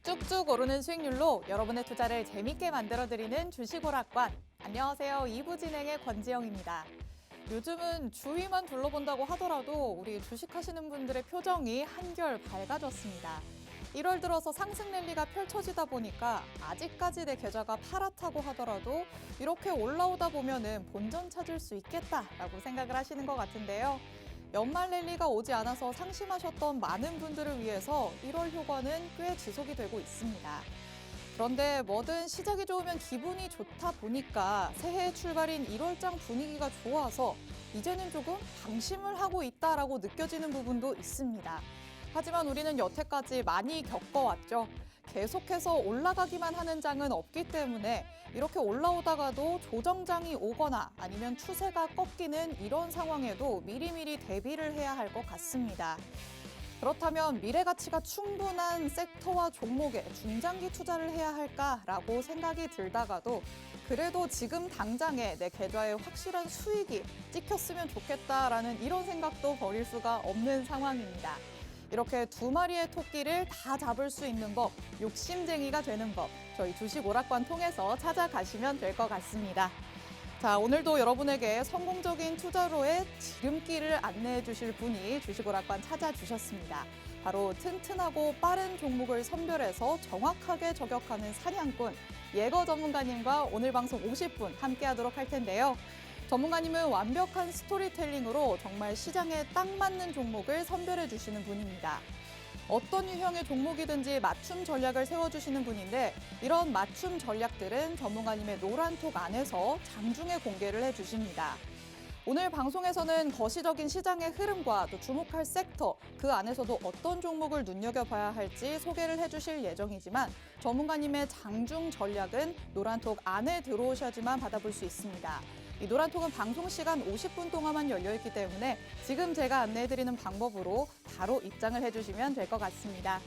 쭉쭉 오르는 수익률로 여러분의 투자를 재밌게 만들어드리는 주식오락관. 안녕하세요. 2부 진행의 권지영입니다. 요즘은 주위만 둘러본다고 하더라도 우리 주식하시는 분들의 표정이 한결 밝아졌습니다. 1월 들어서 상승 랠리가 펼쳐지다 보니까 아직까지 내 계좌가 파랗다고 하더라도 이렇게 올라오다 보면은 본전 찾을 수 있겠다라고 생각을 하시는 것 같은데요. 연말 랠리가 오지 않아서 상심하셨던 많은 분들을 위해서 1월 효과는 꽤 지속이 되고 있습니다. 그런데 뭐든 시작이 좋으면 기분이 좋다 보니까 새해 출발인 1월장 분위기가 좋아서 이제는 조금 방심을 하고 있다라고 느껴지는 부분도 있습니다. 하지만 우리는 여태까지 많이 겪어왔죠. 계속해서 올라가기만 하는 장은 없기 때문에 이렇게 올라오다가도 조정장이 오거나 아니면 추세가 꺾이는 이런 상황에도 미리미리 대비를 해야 할 것 같습니다. 그렇다면 미래 가치가 충분한 섹터와 종목에 중장기 투자를 해야 할까라고 생각이 들다가도 그래도 지금 당장에 내 계좌에 확실한 수익이 찍혔으면 좋겠다라는 이런 생각도 버릴 수가 없는 상황입니다. 이렇게 두 마리의 토끼를 다 잡을 수 있는 법, 욕심쟁이가 되는 법, 저희 주식오락관 통해서 찾아가시면 될 것 같습니다. 자, 오늘도 여러분에게 성공적인 투자로의 지름길을 안내해 주실 분이 주식오락관 찾아주셨습니다. 바로 튼튼하고 빠른 종목을 선별해서 정확하게 저격하는 사냥꾼, 예거 전문가님과 오늘 방송 50분 함께하도록 할 텐데요. 전문가님은 완벽한 스토리텔링으로 정말 시장에 딱 맞는 종목을 선별해 주시는 분입니다. 어떤 유형의 종목이든지 맞춤 전략을 세워주시는 분인데 이런 맞춤 전략들은 전문가님의 노란톡 안에서 장중에 공개를 해주십니다. 오늘 방송에서는 거시적인 시장의 흐름과 또 주목할 섹터, 그 안에서도 어떤 종목을 눈여겨봐야 할지 소개를 해주실 예정이지만 전문가님의 장중 전략은 노란톡 안에 들어오셔야지만 받아볼 수 있습니다. 이 노란톡은 방송 시간 50분 동안만 열려있기 때문에 지금 제가 안내해드리는 방법으로 바로 입장을 해주시면 될 것 같습니다.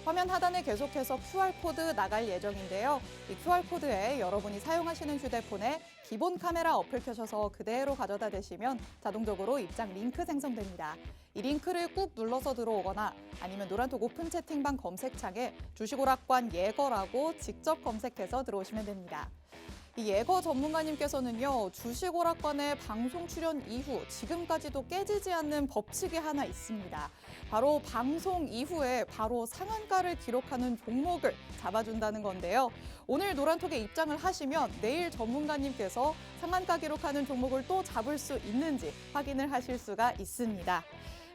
화면 하단에 계속해서 QR코드 나갈 예정인데요. 이 QR코드에 여러분이 사용하시는 휴대폰에 기본 카메라 어플 켜셔서 그대로 가져다 대시면 자동적으로 입장 링크 생성됩니다. 이 링크를 꾹 눌러서 들어오거나 아니면 노란톡 오픈 채팅방 검색창에 주식오락관 예거라고 직접 검색해서 들어오시면 됩니다. 이 예거 전문가님께서는요, 주식오락관의 방송 출연 이후 지금까지도 깨지지 않는 법칙이 하나 있습니다. 바로 방송 이후에 바로 상한가를 기록하는 종목을 잡아준다는 건데요. 오늘 노란톡에 입장을 하시면 내일 전문가님께서 상한가 기록하는 종목을 또 잡을 수 있는지 확인을 하실 수가 있습니다.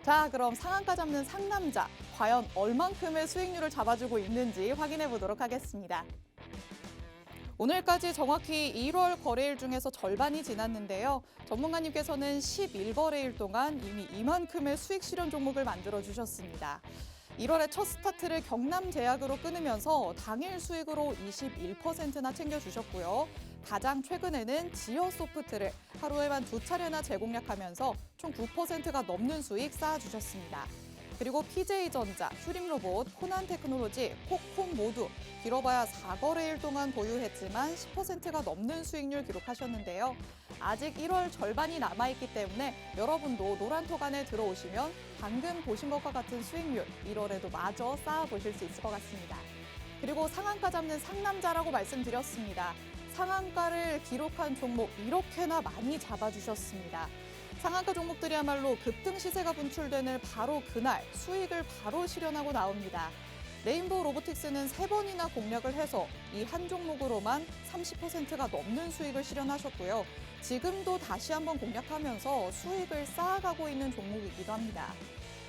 자, 그럼 상한가 잡는 상남자, 과연 얼만큼의 수익률을 잡아주고 있는지 확인해 보도록 하겠습니다. 오늘까지 정확히 1월 거래일 중에서 절반이 지났는데요. 전문가님께서는 11거래일 동안 이미 이만큼의 수익 실현 종목을 만들어 주셨습니다. 1월의 첫 스타트를 경남제약으로 끊으면서 당일 수익으로 21%나 챙겨주셨고요. 가장 최근에는 지어소프트를 하루에만 2차례나 재공략하면서 총 9%가 넘는 수익 쌓아주셨습니다. 그리고 PJ전자, 휴림로봇, 코난테크놀로지, 코콤 모두 길어봐야 4거래일 동안 보유했지만 10%가 넘는 수익률 기록하셨는데요. 아직 1월 절반이 남아있기 때문에 여러분도 노란톡 안에 들어오시면 방금 보신 것과 같은 수익률 1월에도 마저 쌓아보실 수 있을 것 같습니다. 그리고 상한가 잡는 상남자라고 말씀드렸습니다. 상한가를 기록한 종목 이렇게나 많이 잡아주셨습니다. 상한가 종목들이야말로 급등 시세가 분출되는 바로 그날 수익을 바로 실현하고 나옵니다. 레인보우 로보틱스는 3번이나 공략을 해서 이 한 종목으로만 30%가 넘는 수익을 실현하셨고요. 지금도 다시 한번 공략하면서 수익을 쌓아가고 있는 종목이기도 합니다.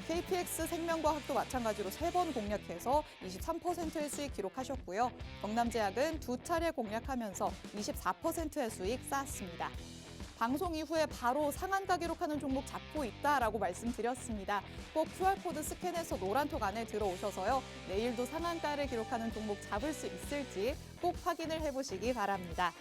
KPX 생명과학도 마찬가지로 3번 공략해서 23%의 수익 기록하셨고요. 경남제약은 2차례 공략하면서 24%의 수익 쌓았습니다. 방송 이후에 바로 상한가 기록하는 종목 잡고 있다라고 말씀드렸습니다. 꼭 QR코드 스캔해서 노란톡 안에 들어오셔서요. 내일도 상한가를 기록하는 종목 잡을 수 있을지 꼭 확인을 해보시기 바랍니다.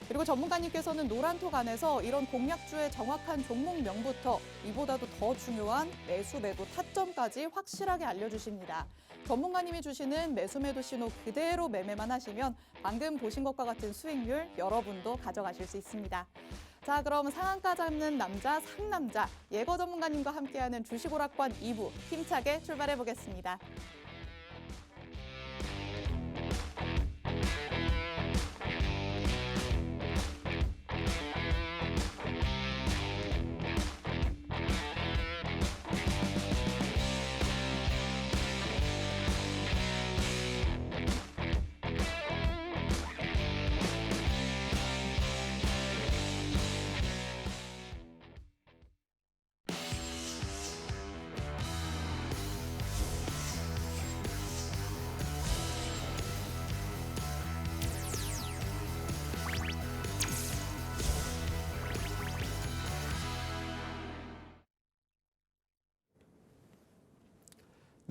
그리고 전문가님께서는 노란톡 안에서 이런 공략주의 정확한 종목명부터 이보다도 더 중요한 매수, 매도, 타점까지 확실하게 알려주십니다. 전문가님이 주시는 매수, 매도 신호 그대로 매매만 하시면 방금 보신 것과 같은 수익률 여러분도 가져가실 수 있습니다. 자, 그럼 상한가 잡는 남자, 상남자, 예거 전문가님과 함께하는 주식오락관 2부 힘차게 출발해 보겠습니다.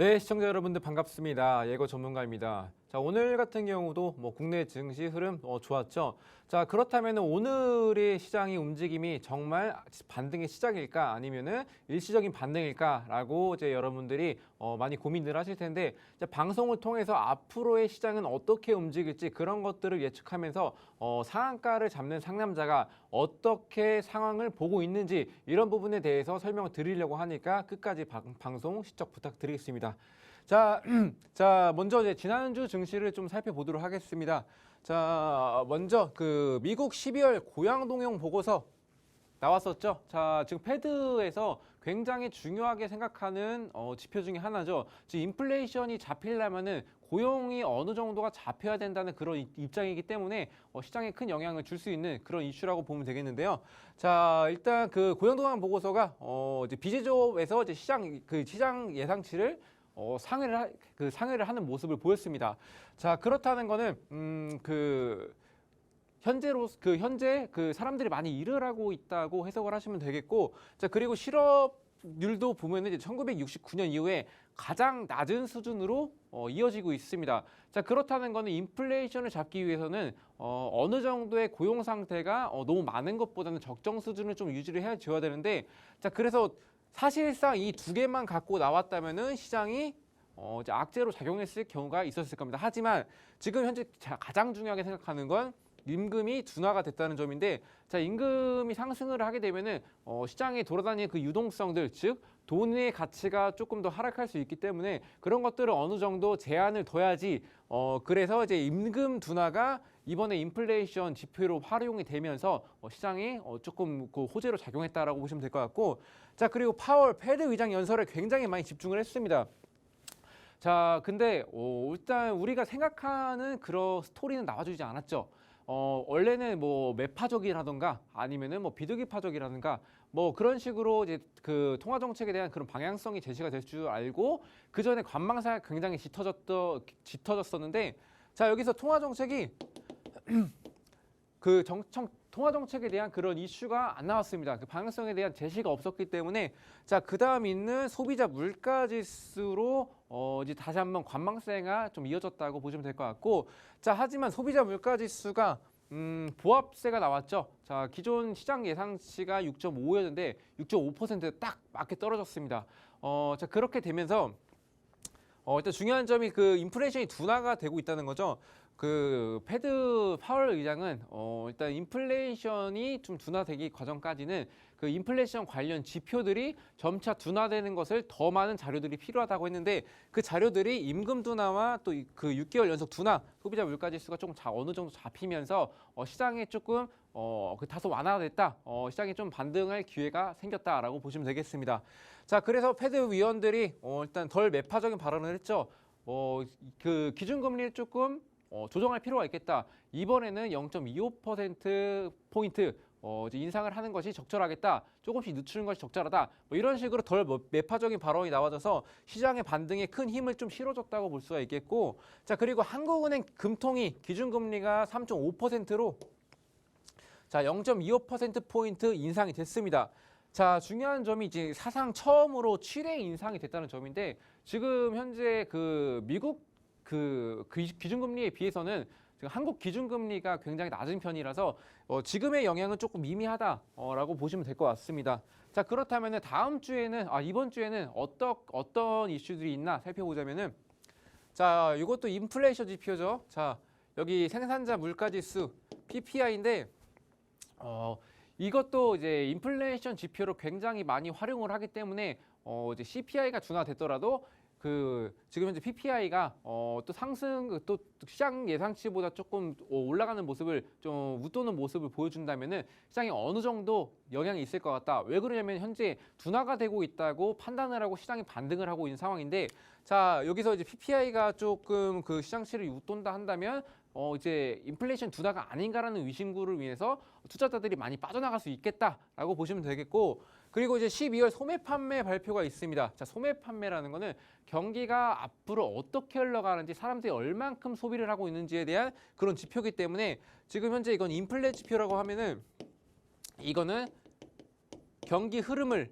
네, 시청자 여러분들 반갑습니다. 예고 전문가입니다. 자, 오늘 같은 경우도 국내 증시 흐름 좋았죠. 자, 그렇다면 오늘의 시장의 움직임이 정말 반등의 시작일까 아니면은 일시적인 반등일까라고 이제 여러분들이 많이 고민들 하실 텐데, 이제 방송을 통해서 앞으로의 시장은 어떻게 움직일지 그런 것들을 예측하면서 상한가를 잡는 상남자가 어떻게 상황을 보고 있는지 이런 부분에 대해서 설명을 드리려고 하니까 끝까지 방송 시청 부탁드리겠습니다. 자, 자, 먼저 이제 지난주 증시를 좀 살펴보도록 하겠습니다. 자, 먼저 그 미국 12월 고용동향 보고서 나왔었죠. 자, 지금 패드에서 굉장히 중요하게 생각하는 지표 중에 하나죠. 지금 인플레이션이 잡히려면은 고용이 어느 정도가 잡혀야 된다는 그런 입장이기 때문에 시장에 큰 영향을 줄 수 있는 그런 이슈라고 보면 되겠는데요. 자, 일단 그 고용동향 보고서가 이제 비제조업에서 이제 시장 예상치를 상회를 하는 모습을 보였습니다. 자, 그렇다는 거는 현재 그 사람들이 많이 일을 하고 있다고 해석을 하시면 되겠고, 자, 그리고 실업률도 보면은 이제 1969년 이후에 가장 낮은 수준으로 이어지고 있습니다. 자, 그렇다는 거는 인플레이션을 잡기 위해서는 어느 정도의 고용 상태가 너무 많은 것보다는 적정 수준을 좀 유지를 해줘야 되는데, 자, 그래서 사실상 이 두 개만 갖고 나왔다면은 시장이 이제 악재로 작용했을 경우가 있었을 겁니다. 하지만 지금 현재 가장 중요하게 생각하는 건 임금이 둔화가 됐다는 점인데, 자, 임금이 상승을 하게 되면은 시장에 돌아다니는 그 유동성들, 즉 돈의 가치가 조금 더 하락할 수 있기 때문에 그런 것들을 어느 정도 제한을 둬야지. 그래서 이제 임금 둔화가 이번에 인플레이션 지표로 활용이 되면서 시장에 조금 그 호재로 작용했다라고 보시면 될 것 같고, 자, 그리고 파월 패드 의장 연설에 굉장히 많이 집중을 했습니다. 자, 근데 일단 우리가 생각하는 그런 스토리는 나와주지 않았죠. 원래는 뭐 매파적이라던가 아니면은 뭐 비둘기파적이라든가 뭐 그런 식으로 이제 그 통화 정책에 대한 그런 방향성이 제시가 될 줄 알고 그 전에 관망사가 굉장히 짙어졌었는데, 자, 여기서 통화 정책이 그 통화 정책에 대한 그런 이슈가 안 나왔습니다. 그 방향성에 대한 제시가 없었기 때문에, 자, 그다음 있는 소비자 물가 지수로 이제 다시 한번 관망세가 좀 이어졌다고 보시면 될 것 같고, 자, 하지만 소비자 물가 지수가 보합세가 나왔죠. 자, 기존 시장 예상치가 6.5였는데 6.5% 딱 맞게 떨어졌습니다. 자, 그렇게 되면서 일단 중요한 점이 그 인플레이션이 둔화가 되고 있다는 거죠. 그 패드 파월 의장은 일단 인플레이션이 좀 둔화되기 과정까지는 그 인플레이션 관련 지표들이 점차 둔화되는 것을 더 많은 자료들이 필요하다고 했는데, 그 자료들이 임금 둔화와 또 그 6개월 연속 둔화, 소비자 물가 지수가 조금 어느 정도 잡히면서 시장에 조금 그 다소 완화가 됐다. 시장에 좀 반등할 기회가 생겼다라고 보시면 되겠습니다. 자, 그래서 패드 위원들이 일단 덜 매파적인 발언을 했죠. 그 기준금리를 조금 조정할 필요가 있겠다. 이번에는 0.25%포인트 이제 인상을 하는 것이 적절하겠다. 조금씩 늦추는 것이 적절하다. 뭐 이런 식으로 덜 매파적인 발언이 나와져서 시장의 반등에 큰 힘을 좀 실어줬다고 볼 수가 있겠고, 자, 그리고 한국은행 금통위 기준금리가 3.5%로 자, 0.25%포인트 인상이 됐습니다. 자, 중요한 점이 이제 사상 처음으로 7회 인상이 됐다는 점인데, 지금 현재 그 미국 그 기준금리에 비해서는 지금 한국 기준금리가 굉장히 낮은 편이라서 지금의 영향은 조금 미미하다라고 보시면 될 것 같습니다. 자, 그렇다면 이번 주에는 어떤 이슈들이 있나 살펴보자면은, 자, 이것도 인플레이션 지표죠. 자, 여기 생산자 물가지수 PPI인데 이것도 이제 인플레이션 지표로 굉장히 많이 활용을 하기 때문에 이제 CPI가 둔화됐더라도 그 지금 현재 PPI가 또 상승 또 시장 예상치보다 조금 올라가는 모습을 좀 웃도는 모습을 보여준다면은 시장에 어느 정도 영향이 있을 것 같다. 왜 그러냐면 현재 둔화가 되고 있다고 판단을 하고 시장이 반등을 하고 있는 상황인데, 자, 여기서 이제 PPI가 조금 그 시장치를 웃돈다 한다면 이제 인플레이션 둔화가 아닌가라는 의심구를 위해서 투자자들이 많이 빠져나갈 수 있겠다라고 보시면 되겠고, 그리고 이제 12월 소매 판매 발표가 있습니다. 자, 소매 판매라는 거는 경기가 앞으로 어떻게 흘러가는지, 사람들이 얼만큼 소비를 하고 있는지에 대한 그런 지표이기 때문에, 지금 현재 이건 인플레 지표라고 하면은 이거는 경기 흐름을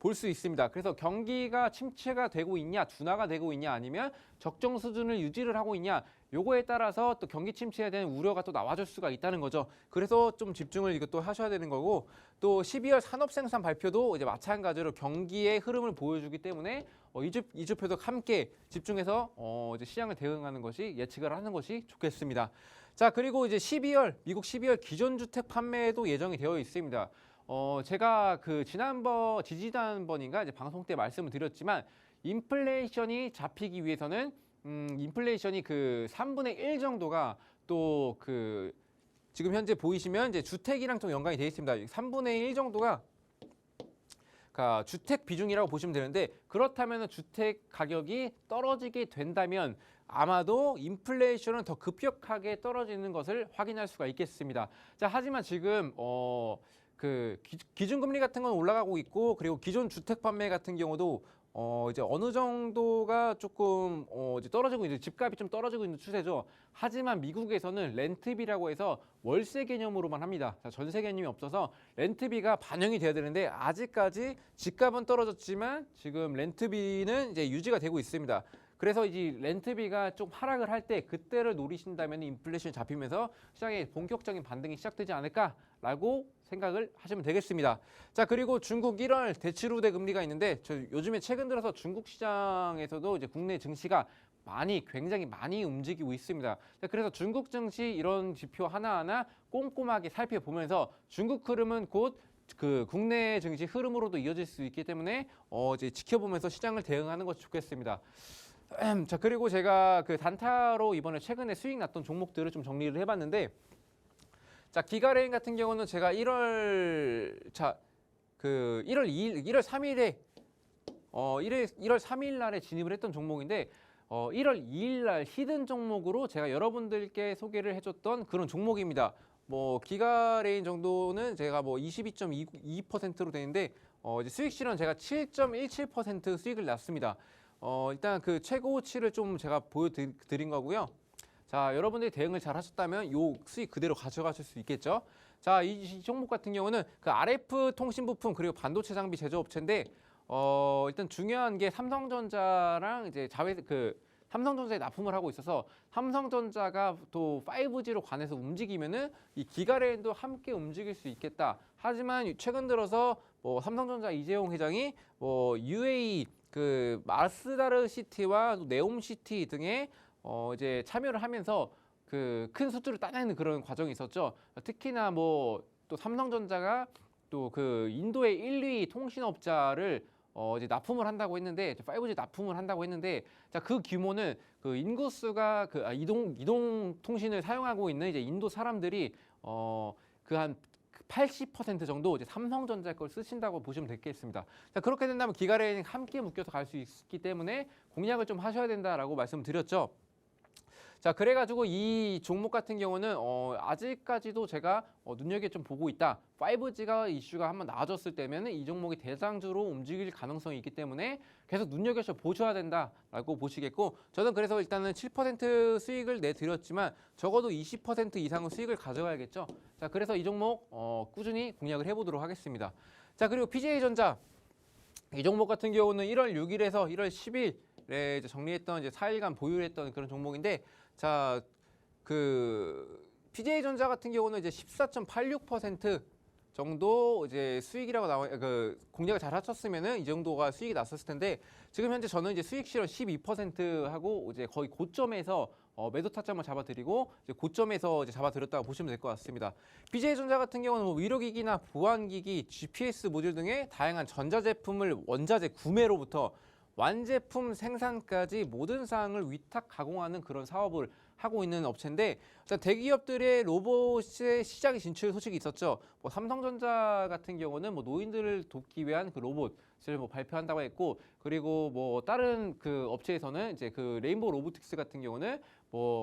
볼 수 있습니다. 그래서 경기가 침체가 되고 있냐, 둔화가 되고 있냐, 아니면 적정 수준을 유지를 하고 있냐, 요거에 따라서 또 경기 침체에 대한 우려가 또 나와줄 수가 있다는 거죠. 그래서 좀 집중을 이것도 하셔야 되는 거고, 또 12월 산업생산 발표도 이제 마찬가지로 경기의 흐름을 보여주기 때문에 이주표도 함께 집중해서 이제 시장을 대응하는 것이 예측을 하는 것이 좋겠습니다. 자, 그리고 이제 미국 12월 기존주택 판매도 예정이 되어 있습니다. 제가 그 지지난번인가 이제 방송 때 말씀을 드렸지만, 인플레이션이 잡히기 위해서는 인플레이션이 그 3분의 1 정도가 또 그 지금 현재 보이시면 이제 주택이랑 좀 연관이 되어 있습니다. 3분의 1 정도가 그러니까 주택 비중이라고 보시면 되는데, 그렇다면 주택 가격이 떨어지게 된다면 아마도 인플레이션은 더 급격하게 떨어지는 것을 확인할 수가 있겠습니다. 자, 하지만 지금 그 기준금리 같은 건 올라가고 있고, 그리고 기존 주택 판매 같은 경우도 이제 어느 정도가 조금 이제 떨어지고 있는, 집값이 좀 떨어지고 있는 추세죠. 하지만 미국에서는 렌트비라고 해서 월세 개념으로만 합니다. 자, 전세 개념이 없어서 렌트비가 반영이 돼야 되는데, 아직까지 집값은 떨어졌지만 지금 렌트비는 이제 유지가 되고 있습니다. 그래서 이제 렌트비가 좀 하락을 할 때 그때를 노리신다면 인플레이션이 잡히면서 시장에 본격적인 반등이 시작되지 않을까라고 생각을 하시면 되겠습니다. 자, 그리고 중국 1월 대출 우대 금리가 있는데, 요즘에 최근 들어서 중국 시장에서도 이제 국내 증시가 굉장히 많이 움직이고 있습니다. 자, 그래서 중국 증시 이런 지표 하나하나 꼼꼼하게 살펴보면서 중국 흐름은 곧 그 국내 증시 흐름으로도 이어질 수 있기 때문에 이제 지켜보면서 시장을 대응하는 것이 좋겠습니다. 자, 그리고 제가 그 단타로 이번에 최근에 수익 났던 종목들을 좀 정리를 해봤는데, 자, 기가레인 같은 경우는 제가 1월 3일에 1월 3일 날에 진입을 했던 종목인데, 1월 2일 날 히든 종목으로 제가 여러분들께 소개를 해줬던 그런 종목입니다. 뭐 기가레인 정도는 제가 뭐 22.22%로 되는데, 이제 수익 실현 제가 7.17% 수익을 났습니다. 일단 그 최고치를 좀 제가 보여드린 거고요. 자, 여러분들이 대응을 잘 하셨다면 요 수익 그대로 가져가실 수 있겠죠. 자, 이 종목 같은 경우는 그 RF 통신 부품 그리고 반도체 장비 제조업체인데, 일단 중요한 게 삼성전자랑 이제 삼성전자에 납품을 하고 있어서, 삼성전자가 또 5G로 관해서 움직이면은 이 기가레인도 함께 움직일 수 있겠다. 하지만 최근 들어서 삼성전자 이재용 회장이 UAE 그 마스다르 시티와 네옴시티 등에 이제 참여를 하면서 그 큰 수주를 따내는 그런 과정이 있었죠. 특히나 또 삼성전자가 또 그 인도의 1, 2위 통신업자를 이제 납품을 한다고 했는데, 5G 납품을 한다고 했는데, 자, 그 규모는 그 인구수가 이동 통신을 사용하고 있는 이제 인도 사람들이 그 한 80% 정도 이제 삼성전자 걸 쓰신다고 보시면 되겠습니다. 자, 그렇게 된다면 기가레인 함께 묶여서 갈 수 있기 때문에 공략을 좀 하셔야 된다라고 말씀드렸죠. 자, 그래가지고 이 종목 같은 경우는 아직까지도 제가 눈여겨 좀 보고 있다. 5G가 이슈가 한번 나아졌을 때면 이 종목이 대장주로 움직일 가능성이 있기 때문에 계속 눈여겨서 보셔야 된다라고 보시겠고, 저는 그래서 일단은 7% 수익을 내드렸지만 적어도 20% 이상의 수익을 가져가야겠죠. 자, 그래서 이 종목 꾸준히 공략을 해보도록 하겠습니다. 자, 그리고 PJ전자 이 종목 같은 경우는 1월 6일에서 1월 10일에 이제 정리했던 이제 4일간 보유했던 그런 종목인데, 자, 그 PJ전자 같은 경우는 이제 14.86% 정도 이제 수익이라고 공략을 잘 하셨으면은 이 정도가 수익이 났었을 텐데, 지금 현재 저는 이제 수익 실현 12% 하고 이제 거의 고점에서 매도 타점을 잡아드리고 이제 고점에서 이제 잡아드렸다고 보시면 될 것 같습니다. BJ전자 같은 경우는 위로기기나 보안기기, GPS 모듈 등의 다양한 전자제품을 원자재 구매로부터 완제품 생산까지 모든 사항을 위탁 가공하는 그런 사업을 하고 있는 업체인데, 대기업들의 로봇의 시장 진출 소식이 있었죠. 삼성전자 같은 경우는 노인들을 돕기 위한 그 로봇을 발표한다고 했고, 그리고 다른 그 업체에서는 이제 그 레인보우 로보틱스 같은 경우는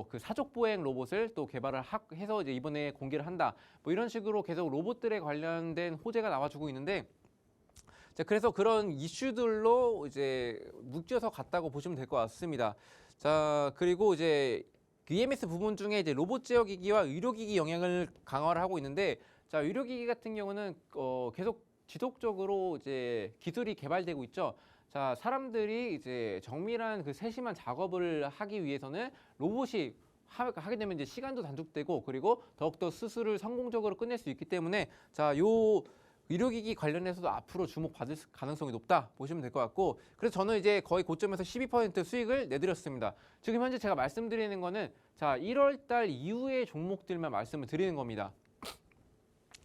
그 사족 보행 로봇을 또 개발을 해서 이제 이번에 공개를 한다. 이런 식으로 계속 로봇들에 관련된 호재가 나와주고 있는데, 자, 그래서 그런 이슈들로 이제 묶여서 갔다고 보시면 될 것 같습니다. 자, 그리고 이제 EMS 부분 중에 이제 로봇 제어기기와 의료기기 영향을 강화를 하고 있는데, 자, 의료기기 같은 경우는 계속 지속적으로 이제 기술이 개발되고 있죠. 자, 사람들이 이제 정밀한 그 세심한 작업을 하기 위해서는 로봇이 하게 되면 이제 시간도 단축되고 그리고 더욱더 수술을 성공적으로 끝낼 수 있기 때문에 자, 요 의료기기 관련해서도 앞으로 주목받을 가능성이 높다 보시면 될 것 같고 그래서 저는 이제 거의 고점에서 12% 수익을 내드렸습니다. 지금 현재 제가 말씀드리는 거는 자 1월 달 이후의 종목들만 말씀을 드리는 겁니다.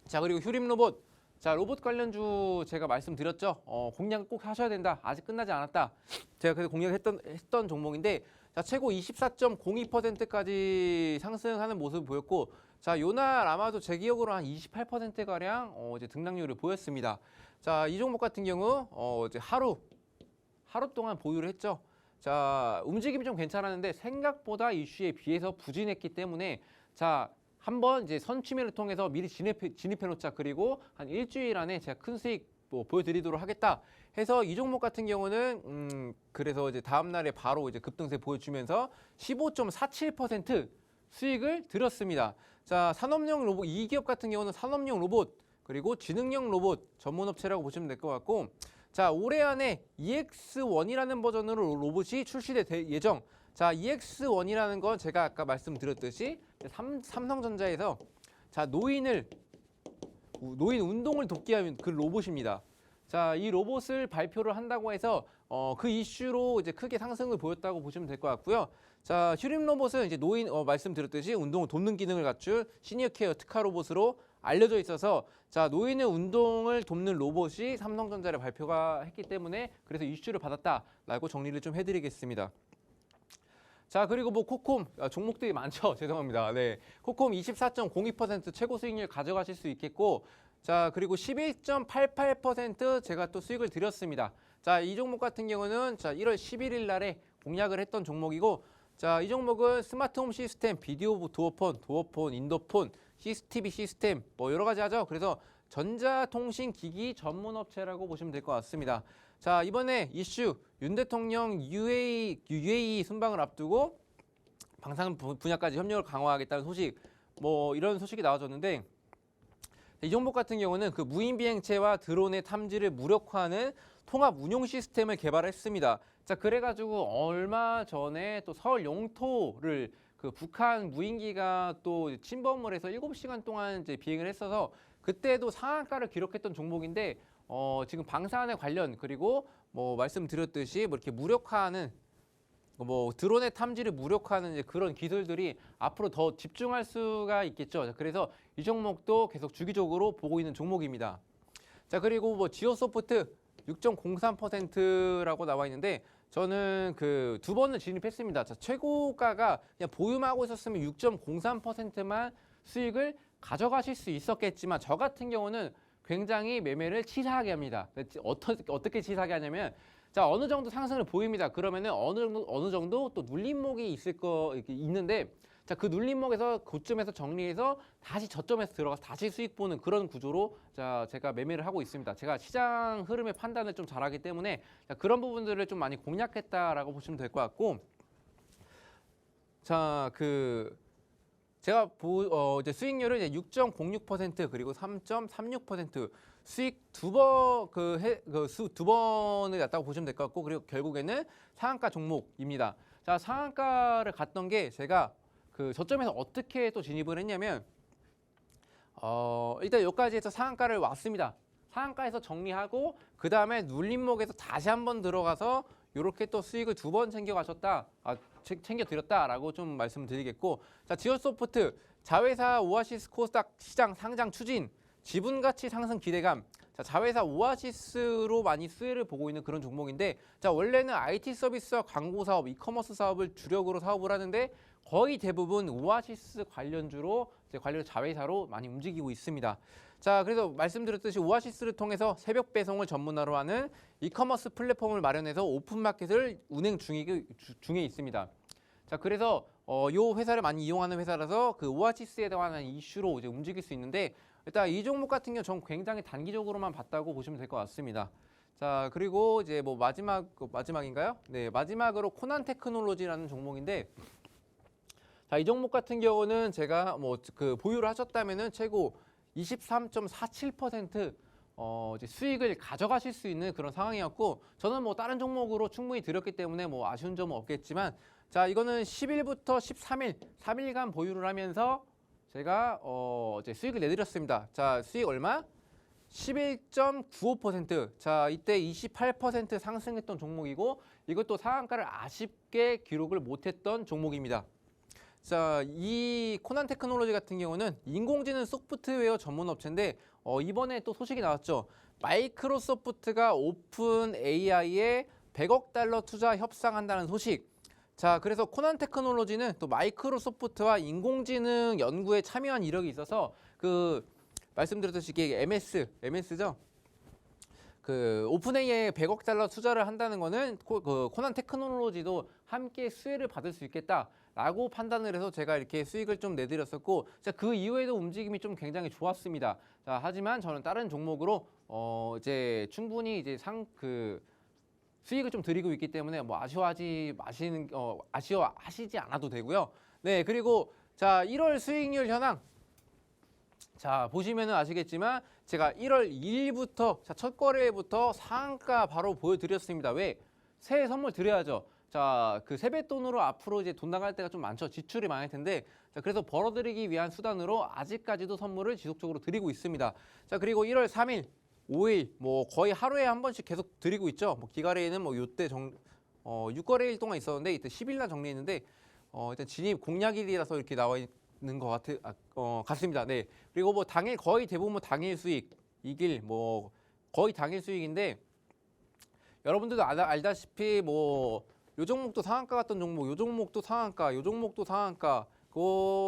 자 그리고 휴림 로봇 자 로봇 관련주 제가 말씀드렸죠. 공략 꼭 하셔야 된다. 아직 끝나지 않았다. 제가 그래서 공략했던 종목인데 자 최고 24.02%까지 상승하는 모습을 보였고 자, 요날 아마도 제 기억으로 한 28%가량 이제 등락률을 보였습니다. 자, 이 종목 같은 경우 이제 하루 동안 보유를 했죠. 자, 움직임이 좀 괜찮았는데 생각보다 이슈에 비해서 부진했기 때문에 자, 한번 이제 선취매를 통해서 미리 진입해 놓자. 그리고 한 일주일 안에 제가 큰 수익 보여드리도록 하겠다. 해서 이 종목 같은 경우는 그래서 이제 다음 날에 바로 이제 급등세 보여주면서 15.47% 수익을 들었습니다. 자, 산업용 로봇, 이 기업 같은 경우는 산업용 로봇, 그리고 지능형 로봇 전문 업체라고 보시면 될 것 같고, 자, 올해 안에 EX1이라는 버전으로 로봇이 출시될 예정. 자, EX1이라는 건 제가 아까 말씀드렸듯이 삼성전자에서 자, 노인 운동을 돕게 하는 그 로봇입니다. 자, 이 로봇을 발표를 한다고 해서 그 이슈로 이제 크게 상승을 보였다고 보시면 될 것 같고요. 자, 휴림 로봇은 이제 말씀드렸듯이 운동을 돕는 기능을 갖춘 시니어 케어 특화 로봇으로 알려져 있어서 자, 노인의 운동을 돕는 로봇이 삼성전자를 발표가 했기 때문에 그래서 이슈를 받았다라고 정리를 좀 해드리겠습니다. 자, 그리고 뭐 코콤 종목들이 많죠. 죄송합니다. 네, 코콤 24.02% 최고 수익률 가져가실 수 있겠고, 자, 그리고 11.88% 제가 또 수익을 드렸습니다. 자, 이 종목 같은 경우는 자 1월 11일 날에 공략을 했던 종목이고, 자, 이 종목은 스마트홈 시스템, 비디오 도어폰, 인도폰, CCTV 시스템 뭐 여러 가지 하죠. 그래서 전자통신기기 전문업체라고 보시면 될 것 같습니다. 자, 이번에 이슈 윤 대통령 UAE 순방을 앞두고 방산 분야까지 협력을 강화하겠다는 소식 뭐 이런 소식이 나와줬는데 이 종목 같은 경우는 그 무인 비행체와 드론의 탐지를 무력화하는 통합 운용 시스템을 개발했습니다. 자, 그래가지고 얼마 전에 또 서울 영토를 그 북한 무인기가 또 침범을 해서 7시간 동안 이제 비행을 했어서 그때도 상한가를 기록했던 종목인데 지금 방사안에 관련 그리고 뭐 말씀드렸듯이 뭐 이렇게 무력화하는 뭐 드론의 탐지를 무력화하는 이제 그런 기술들이 앞으로 더 집중할 수가 있겠죠. 그래서 이 종목도 계속 주기적으로 보고 있는 종목입니다. 자, 그리고 뭐 지오소프트 6.03%라고 나와 있는데 저는 그 두 번을 진입했습니다. 자, 최고가가 그냥 보유만 하고 있었으면 6.03%만 수익을 가져가실 수 있었겠지만 저 같은 경우는 굉장히 매매를 치사하게 합니다. 어떻게 치사하게 하냐면 자, 어느 정도 상승을 보입니다. 그러면은 어느 정도 또 눌림목이 있는데 자, 그 눌림목에서 고점에서 정리해서 다시 저점에서 들어가서 다시 수익 보는 그런 구조로 자, 제가 매매를 하고 있습니다. 제가 시장 흐름의 판단을 좀 잘하기 때문에 자, 그런 부분들을 좀 많이 공략했다라고 보시면 될 것 같고, 자, 제가 이제 수익률을 이제 6.06% 그리고 3.36% 수익 두 번을 났다고 보시면 될 것 같고, 그리고 결국에는 상한가 종목입니다. 자, 상한가를 갔던 게 제가 그 저점에서 어떻게 또 진입을 했냐면 일단 여기까지 해서 상한가를 왔습니다. 상한가에서 정리하고 그 다음에 눌림목에서 다시 한번 들어가서 이렇게 또 수익을 두 번 챙겨드렸다라고 좀 말씀드리겠고, 자, 지오소프트 자회사 오아시스 코스닥 시장 상장 추진, 지분가치 상승 기대감. 자, 자회사 오아시스로 많이 수혜를 보고 있는 그런 종목인데, 자, 원래는 IT 서비스와 광고 사업, 이커머스 사업을 주력으로 사업을 하는데 거의 대부분 오아시스 관련주로 관련 자회사로 많이 움직이고 있습니다. 자, 그래서 말씀드렸듯이 오아시스를 통해서 새벽 배송을 전문화로 하는 이커머스 플랫폼을 마련해서 오픈마켓을 운행 중에 있습니다. 자, 그래서 이 회사를 많이 이용하는 회사라서 그 오아시스에 대한 이슈로 이제 움직일 수 있는데, 일단 이 종목 같은 경우 전 굉장히 단기적으로만 봤다고 보시면 될 것 같습니다. 자, 그리고 이제 뭐 마지막인가요? 네, 마지막으로 코난 테크놀로지라는 종목인데, 자, 이 종목 같은 경우는 제가 뭐 그 보유를 하셨다면은 최고 23.47% 이제 수익을 가져가실 수 있는 그런 상황이었고 저는 뭐 다른 종목으로 충분히 드렸기 때문에 뭐 아쉬운 점은 없겠지만 자 이거는 10일부터 13일 3일간 보유를 하면서 제가 이제 수익을 내드렸습니다. 자 수익 얼마? 11.95%. 자 이때 28% 상승했던 종목이고 이것도 상한가를 아쉽게 기록을 못했던 종목입니다. 자, 이 코난 테크놀로지 같은 경우는 인공지능 소프트웨어 전문 업체인데 이번에 또 소식이 나왔죠. 마이크로소프트가 오픈 AI에 100억 달러 투자 협상한다는 소식. 자, 그래서 코난 테크놀로지는 또 마이크로소프트와 인공지능 연구에 참여한 이력이 있어서 그 말씀드렸듯이 이게 MS죠. 그 오픈 AI에 100억 달러 투자를 한다는 거는 코난 테크놀로지도 함께 수혜를 받을 수 있겠다라고 판단을 해서 제가 이렇게 수익을 좀 내드렸었고, 자, 그 이후에도 움직임이 좀 굉장히 좋았습니다. 자, 하지만 저는 다른 종목으로 이제 충분히 이제 수익을 좀 드리고 있기 때문에 뭐 아쉬워하시지 않아도 되고요. 네, 그리고 자 1월 수익률 현황. 자 보시면은 아시겠지만 제가 1월 2일부터 첫 거래부터 상한가 바로 보여드렸습니다. 왜? 새해 선물 드려야죠. 자 그 세뱃돈으로 앞으로 이제 돈 나갈 때가 좀 많죠. 지출이 많을 텐데 자 그래서 벌어들이기 위한 수단으로 아직까지도 선물을 지속적으로 드리고 있습니다. 자 그리고 1월 3일 5일 뭐 거의 하루에 한 번씩 계속 드리고 있죠. 뭐 기가레이는 뭐 요때 6거래일 동안 있었는데 이때 10일 날 정리했는데 일단 진입 공략일이라서 이렇게 나와 있는 것 같습니다. 네. 그리고 뭐 당일 거의 대부분 당일 수익 이길 뭐 거의 당일 수익인데 여러분들도 알다시피 뭐 요 종목도 상한가 같던 종목, 요 종목도 상한가, 요 종목도 상한가,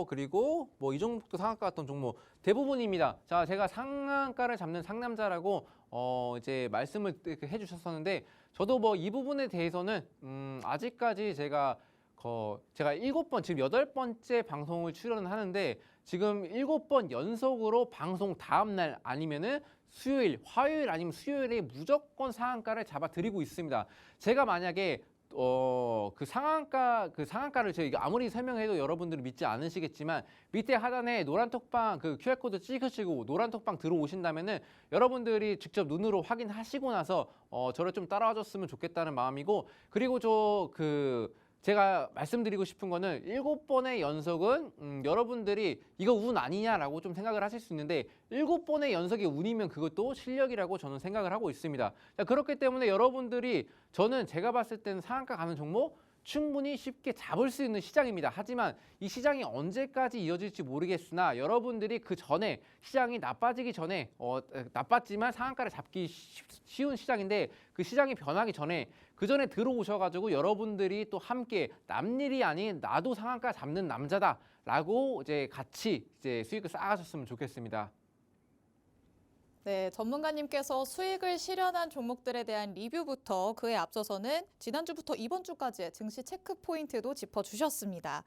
그리고 뭐 이 종목도 상한가 같던 종목 대부분입니다. 자, 제가 상한가를 잡는 상남자라고 이제 말씀을 해주셨었는데 저도 뭐 이 부분에 대해서는 아직까지 제가 7번, 지금 8번째 방송을 출연을 하는데 지금 7번 연속으로 방송 다음날 아니면은 수요일, 화요일 아니면 수요일에 무조건 상한가를 잡아 드리고 있습니다. 제가 만약에 그 상한가를 저희가 아무리 설명해도 여러분들은 믿지 않으시겠지만 밑에 하단에 노란 톡방 그 QR코드 찍으시고 노란 톡방 들어오신다면은 여러분들이 직접 눈으로 확인하시고 나서 저를 좀 따라와 줬으면 좋겠다는 마음이고 그리고 제가 말씀드리고 싶은 거는 7번의 연속은 여러분들이 이거 운 아니냐라고 좀 생각을 하실 수 있는데 7번의 연속이 운이면 그것도 실력이라고 저는 생각을 하고 있습니다. 자, 그렇기 때문에 여러분들이 제가 봤을 때는 상한가 가는 종목 충분히 쉽게 잡을 수 있는 시장입니다. 하지만 이 시장이 언제까지 이어질지 모르겠으나 여러분들이 그 전에 시장이 나빠지기 전에 나빴지만 상한가를 잡기 쉬운 시장인데 그 시장이 변하기 전에 그 전에 들어오셔가지고 여러분들이 또 함께 남일이 아닌 나도 상한가 잡는 남자다라고 이제 같이 이제 수익을 쌓아가셨으면 좋겠습니다. 네, 전문가님께서 수익을 실현한 종목들에 대한 리뷰부터 그에 앞서서는 지난주부터 이번 주까지의 증시 체크 포인트도 짚어주셨습니다.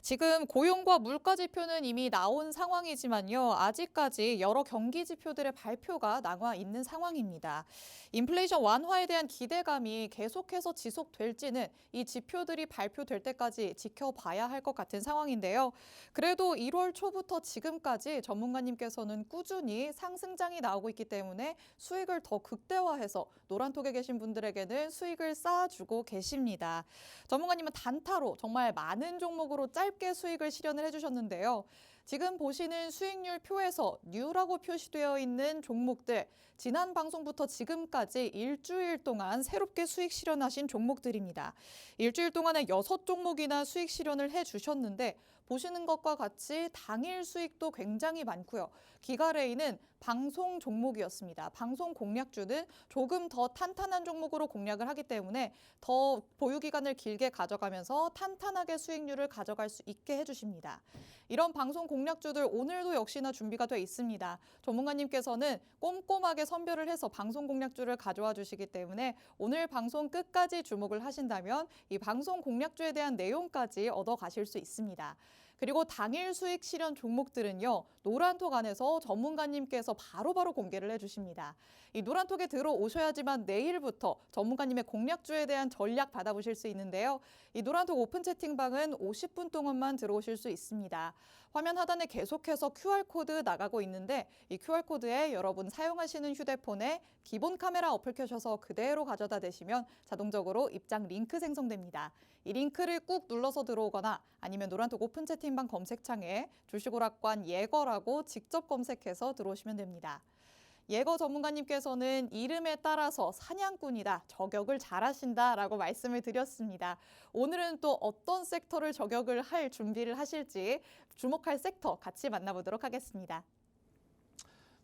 지금 고용과 물가 지표는 이미 나온 상황이지만요. 아직까지 여러 경기 지표들의 발표가 남아 있는 상황입니다. 인플레이션 완화에 대한 기대감이 계속해서 지속될지는 이 지표들이 발표될 때까지 지켜봐야 할 것 같은 상황인데요. 그래도 1월 초부터 지금까지 전문가님께서는 꾸준히 상승장이 나오고 있기 때문에 수익을 더 극대화해서 노란톡에 계신 분들에게는 수익을 쌓아주고 계십니다. 전문가님은 단타로 정말 많은 종목으로 짧게 수익을 실현을 해주셨는데요. 지금 보시는 수익률 표에서 뉴라고 표시되어 있는 종목들, 지난 방송부터 지금까지 일주일 동안 새롭게 수익 실현하신 종목들입니다. 일주일 동안에 6종목이나 수익 실현을 해주셨는데 보시는 것과 같이 당일 수익도 굉장히 많고요. 기가레이는 방송 종목이었습니다. 방송 공략주는 조금 더 탄탄한 종목으로 공략을 하기 때문에 더 보유 기간을 길게 가져가면서 탄탄하게 수익률을 가져갈 수 있게 해주십니다. 이런 방송 공략주들 오늘도 역시나 준비가 돼 있습니다. 전문가님께서는 꼼꼼하게 선별을 해서 방송 공략주를 가져와 주시기 때문에 오늘 방송 끝까지 주목을 하신다면 이 방송 공략주에 대한 내용까지 얻어가실 수 있습니다. 그리고 당일 수익 실현 종목들은요, 노란톡 안에서 전문가님께서 바로바로 공개를 해주십니다. 이 노란톡에 들어오셔야지만 내일부터 전문가님의 공략주에 대한 전략 받아보실 수 있는데요. 이 노란톡 오픈 채팅방은 50분 동안만 들어오실 수 있습니다. 화면 하단에 계속해서 QR코드 나가고 있는데 이 QR코드에 여러분 사용하시는 휴대폰에 기본 카메라 어플 켜셔서 그대로 가져다 대시면 자동적으로 입장 링크 생성됩니다. 이 링크를 꾹 눌러서 들어오거나 아니면 노란톡 오픈 채팅방 검색창에 주식오락관 예거라고 직접 검색해서 들어오시면 됩니다. 예거 전문가님께서는 이름에 따라서 사냥꾼이다, 저격을 잘하신다라고 말씀을 드렸습니다. 오늘은 또 어떤 섹터를 저격을 할 준비를 하실지 주목할 섹터 같이 만나보도록 하겠습니다.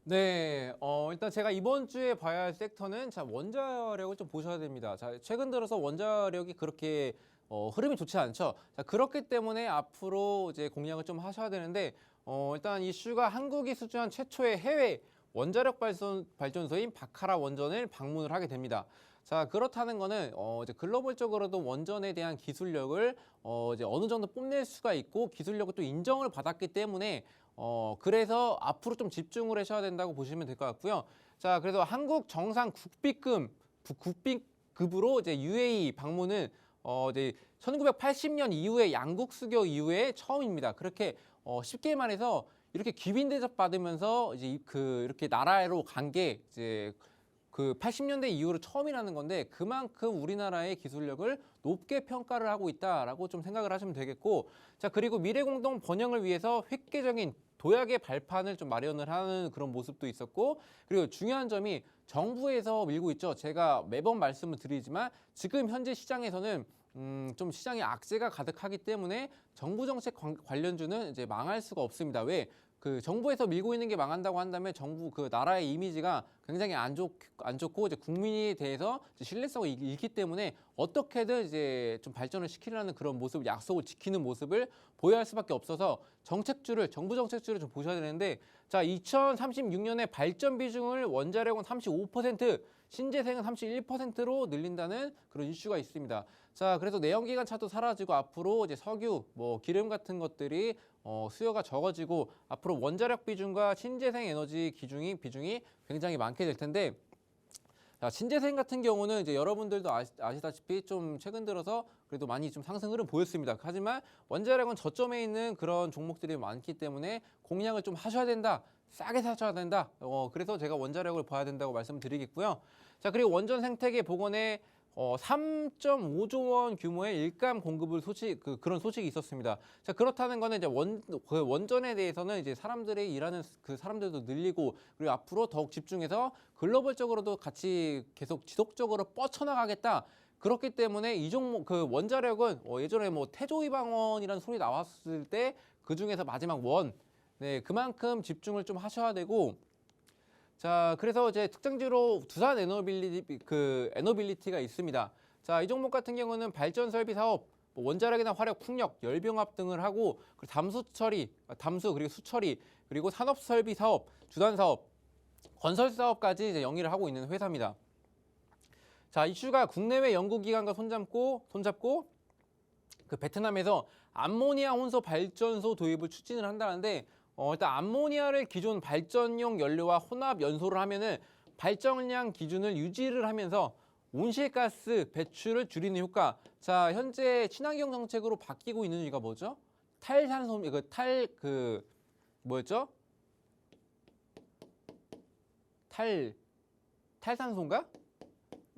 네, 일단 제가 이번 주에 봐야 할 섹터는 원자력을 좀 보셔야 됩니다. 최근 들어서 원자력이 그렇게 흐름이 좋지 않죠. 그렇기 때문에 앞으로 이제 공략을 좀 하셔야 되는데, 일단 이슈가 한국이 수주한 최초의 해외 원자력 발전소인 바카라 원전을 방문을 하게 됩니다. 그렇다는 거는 이제 글로벌적으로도 원전에 대한 기술력을 이제 어느 정도 뽐낼 수가 있고 기술력을 또 인정을 받았기 때문에 그래서 앞으로 좀 집중을 하셔야 된다고 보시면 될 것 같고요. 그래서 한국 정상 국비급으로 이제 UAE 방문은 이제 1980년 이후에 양국 수교 이후에 처음입니다. 그렇게 쉽게 말해서 이렇게 귀빈 대접 받으면서 이제 이렇게 나라로 간 게 이제 그 80년대 이후로 처음이라는 건데 그만큼 우리나라의 기술력을 높게 평가를 하고 있다라고 좀 생각을 하시면 되겠고, 그리고 미래공동 번영을 위해서 획기적인 도약의 발판을 좀 마련을 하는 그런 모습도 있었고, 그리고 중요한 점이 정부에서 밀고 있죠. 제가 매번 말씀을 드리지만 지금 현재 시장에서는 좀 시장에 악재가 가득하기 때문에 정부 정책 관련주는 이제 망할 수가 없습니다. 왜? 그 정부에서 밀고 있는 게 망한다고 한다면 정부 그 나라의 이미지가 굉장히 안 좋고 이제 국민에 대해서 신뢰성을 잃기 때문에 어떻게든 이제 좀 발전을 시키려는 그런 모습, 약속을 지키는 모습을 보여야 할 수밖에 없어서 정부 정책주를 좀 보셔야 되는데, 2036년에 발전 비중을 원자력은 35%, 신재생은 31%로 늘린다는 그런 이슈가 있습니다. 그래서 내연기관 차도 사라지고 앞으로 이제 석유, 기름 같은 것들이 수요가 적어지고 앞으로 원자력 비중과 신재생 에너지 비중이 굉장히 많게 될 텐데, 신재생 같은 경우는 이제 여러분들도 아시다시피 좀 최근 들어서 그래도 많이 좀 상승 흐름 보였습니다. 하지만 원자력은 저점에 있는 그런 종목들이 많기 때문에 공략을 좀 하셔야 된다. 싸게 사셔야 된다. 그래서 제가 원자력을 봐야 된다고 말씀드리겠고요. 그리고 원전 생태계 복원에 3.5조 원 규모의 일감 공급을 그런 소식이 있었습니다. 그렇다는 거는 이제 원전에 대해서는 이제 사람들이 일하는 그 사람들도 늘리고, 그리고 앞으로 더욱 집중해서 글로벌적으로도 같이 계속 지속적으로 뻗쳐나가겠다. 그렇기 때문에 이 종목 그 원자력은 예전에 태조위방원이라는 소리 나왔을 때 그 중에서 마지막 네, 그만큼 집중을 좀 하셔야 되고, 그래서 이제 특징주로 두산 에너빌리티가 있습니다. 이 종목 같은 경우는 발전 설비 사업, 원자력이나 화력, 풍력, 열병합 등을 하고, 그리고 담수 그리고 수처리, 그리고 산업 설비 사업, 주단 사업, 건설 사업까지 이제 영위를 하고 있는 회사입니다. 이슈가 국내외 연구기관과 손잡고 그 베트남에서 암모니아 혼소 발전소 도입을 추진을 한다는데, 일단 암모니아를 기존 발전용 연료와 혼합 연소를 하면은 발전량 기준을 유지를 하면서 온실가스 배출을 줄이는 효과. 현재 친환경 정책으로 바뀌고 있는 이유가 뭐죠? 탈산소인가?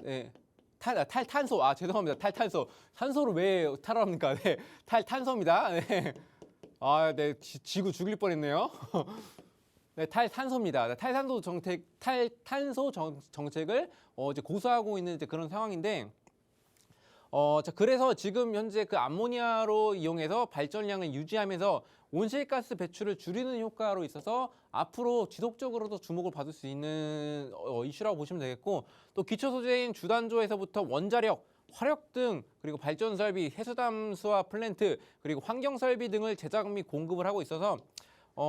네. 탈탄소. 죄송합니다. 탈탄소. 산소를 왜 탈합니까? 네. 탈탄소입니다. 네. 네. 지구 죽일 뻔했네요. 네, 탈탄소입니다. 탈탄소 정책을 이제 고수하고 있는 이제 그런 상황인데, 그래서 지금 현재 그 암모니아로 이용해서 발전량을 유지하면서 온실가스 배출을 줄이는 효과로 있어서 앞으로 지속적으로도 주목을 받을 수 있는 이슈라고 보시면 되겠고, 또 기초 소재인 주단조에서부터 원자력, 화력 등, 그리고 발전 설비, 해수담수화 플랜트, 그리고 환경 설비 등을 제작 및 공급을 하고 있어서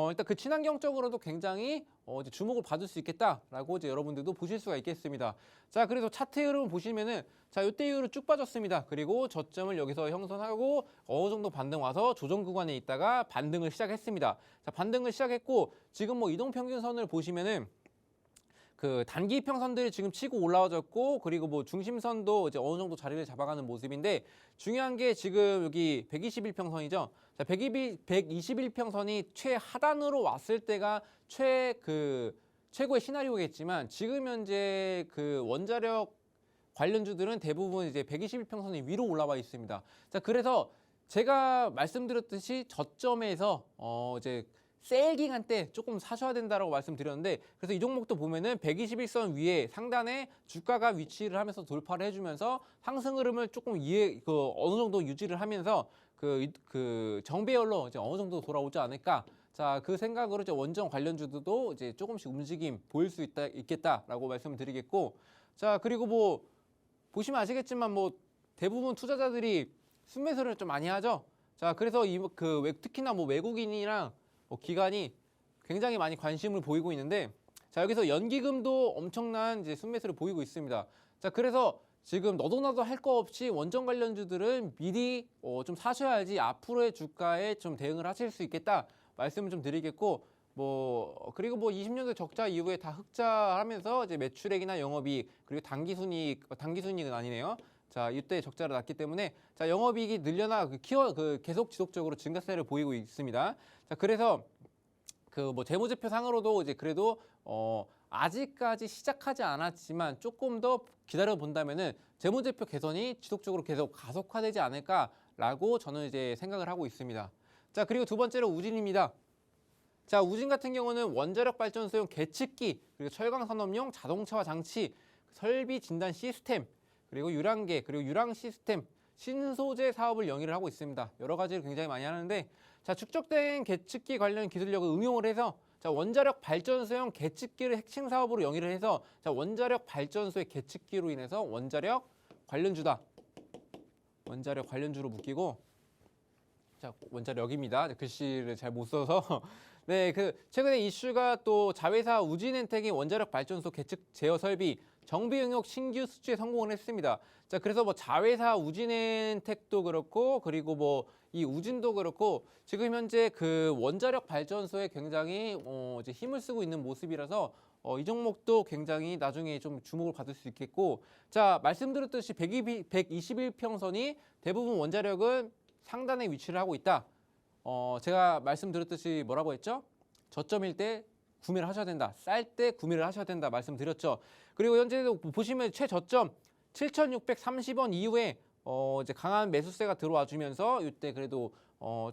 일단 그 친환경적으로도 굉장히 이제 주목을 받을 수 있겠다라고 이제 여러분들도 보실 수가 있겠습니다. 자, 그래서 차트 흐름 보시면은 자, 이때 이후로 쭉 빠졌습니다. 그리고 저점을 여기서 형성하고 어느 정도 반등 와서 조정 구간에 있다가 반등을 시작했습니다. 자, 반등을 시작했고 지금 뭐 이동평균선을 보시면은 그 단기 이평선들이 지금 치고 올라와졌고 그리고 뭐 중심선도 이제 어느 정도 자리를 잡아가는 모습인데 중요한 게 지금 여기 121평선이죠. 자, 121평선이 최하단으로 왔을 때가 최고의 시나리오겠지만 지금 현재 그 원자력 관련주들은 대부분 이제 121평선이 위로 올라와 있습니다. 자, 그래서 제가 말씀드렸듯이 저점에서 이제 세일 기간 때 조금 사셔야 된다라고 말씀드렸는데 그래서 이 종목도 보면은 121선 위에 상단에 주가가 위치를 하면서 돌파를 해주면서 상승 흐름을 조금 어느 정도 유지를 하면서 그 정배열로 이제 어느 정도 돌아오지 않을까. 자, 그 생각으로 이제 원전 관련주도 이제 조금씩 움직임 보일 수 있겠다라고 말씀드리겠고. 자, 그리고 뭐 보시면 아시겠지만 뭐 대부분 투자자들이 순매수를 좀 많이 하죠. 자, 그래서 특히나 뭐 외국인이랑 기관이 굉장히 많이 관심을 보이고 있는데 자, 여기서 연기금도 엄청난 이제 순매수를 보이고 있습니다. 자, 그래서 지금 너도나도 할 거 없이 원전 관련주들은 미리 좀 사셔야지 앞으로의 주가에 좀 대응을 하실 수 있겠다 말씀을 좀 드리겠고 그리고 20년도 적자 이후에 다 흑자하면서 이제 매출액이나 영업이익 그리고 단기순이익은 아니네요. 자, 이때 적자를 났기 때문에 자, 영업이익이 늘려나 계속 지속적으로 증가세를 보이고 있습니다. 자, 그래서 재무제표 상으로도 이제 그래도 아직까지 시작하지 않았지만 조금 더 기다려 본다면은 재무제표 개선이 지속적으로 계속 가속화되지 않을까라고 저는 이제 생각을 하고 있습니다. 자, 그리고 두 번째로 우진입니다. 자, 우진 같은 경우는 원자력 발전소용 계측기 그리고 철강 산업용 자동차와 장치 설비 진단 시스템 그리고 유랑계 그리고 유랑 시스템 신소재 사업을 영위를 하고 있습니다. 여러 가지를 굉장히 많이 하는데 자, 축적된 계측기 관련 기술력을 응용을 해서 자, 원자력 발전소용 계측기를 핵심 사업으로 영위를 해서 자, 원자력 발전소의 계측기로 인해서 원자력 관련주다. 원자력 관련주로 묶이고 자, 원자력입니다. 글씨를 잘 못 써서 네, 최근에 이슈가 또 자회사 우진엔텍이 원자력 발전소 계측 제어 설비 정비 용역 신규 수주에 성공을 했습니다. 자, 그래서 뭐 자회사 우진엔텍도 그렇고 그리고 이 우진도 그렇고 지금 현재 그 원자력 발전소에 굉장히 이제 힘을 쓰고 있는 모습이라서 이 종목도 굉장히 나중에 좀 주목을 받을 수 있겠고 자, 말씀드렸듯이 121평선이 대부분 원자력은 상단에 위치를 하고 있다. 제가 말씀드렸듯이 뭐라고 했죠? 저점일 때 구매를 하셔야 된다. 쌀 때 구매를 하셔야 된다 말씀드렸죠. 그리고 현재도 보시면 최저점 7,630원 이후에 이제 강한 매수세가 들어와 주면서 이때 그래도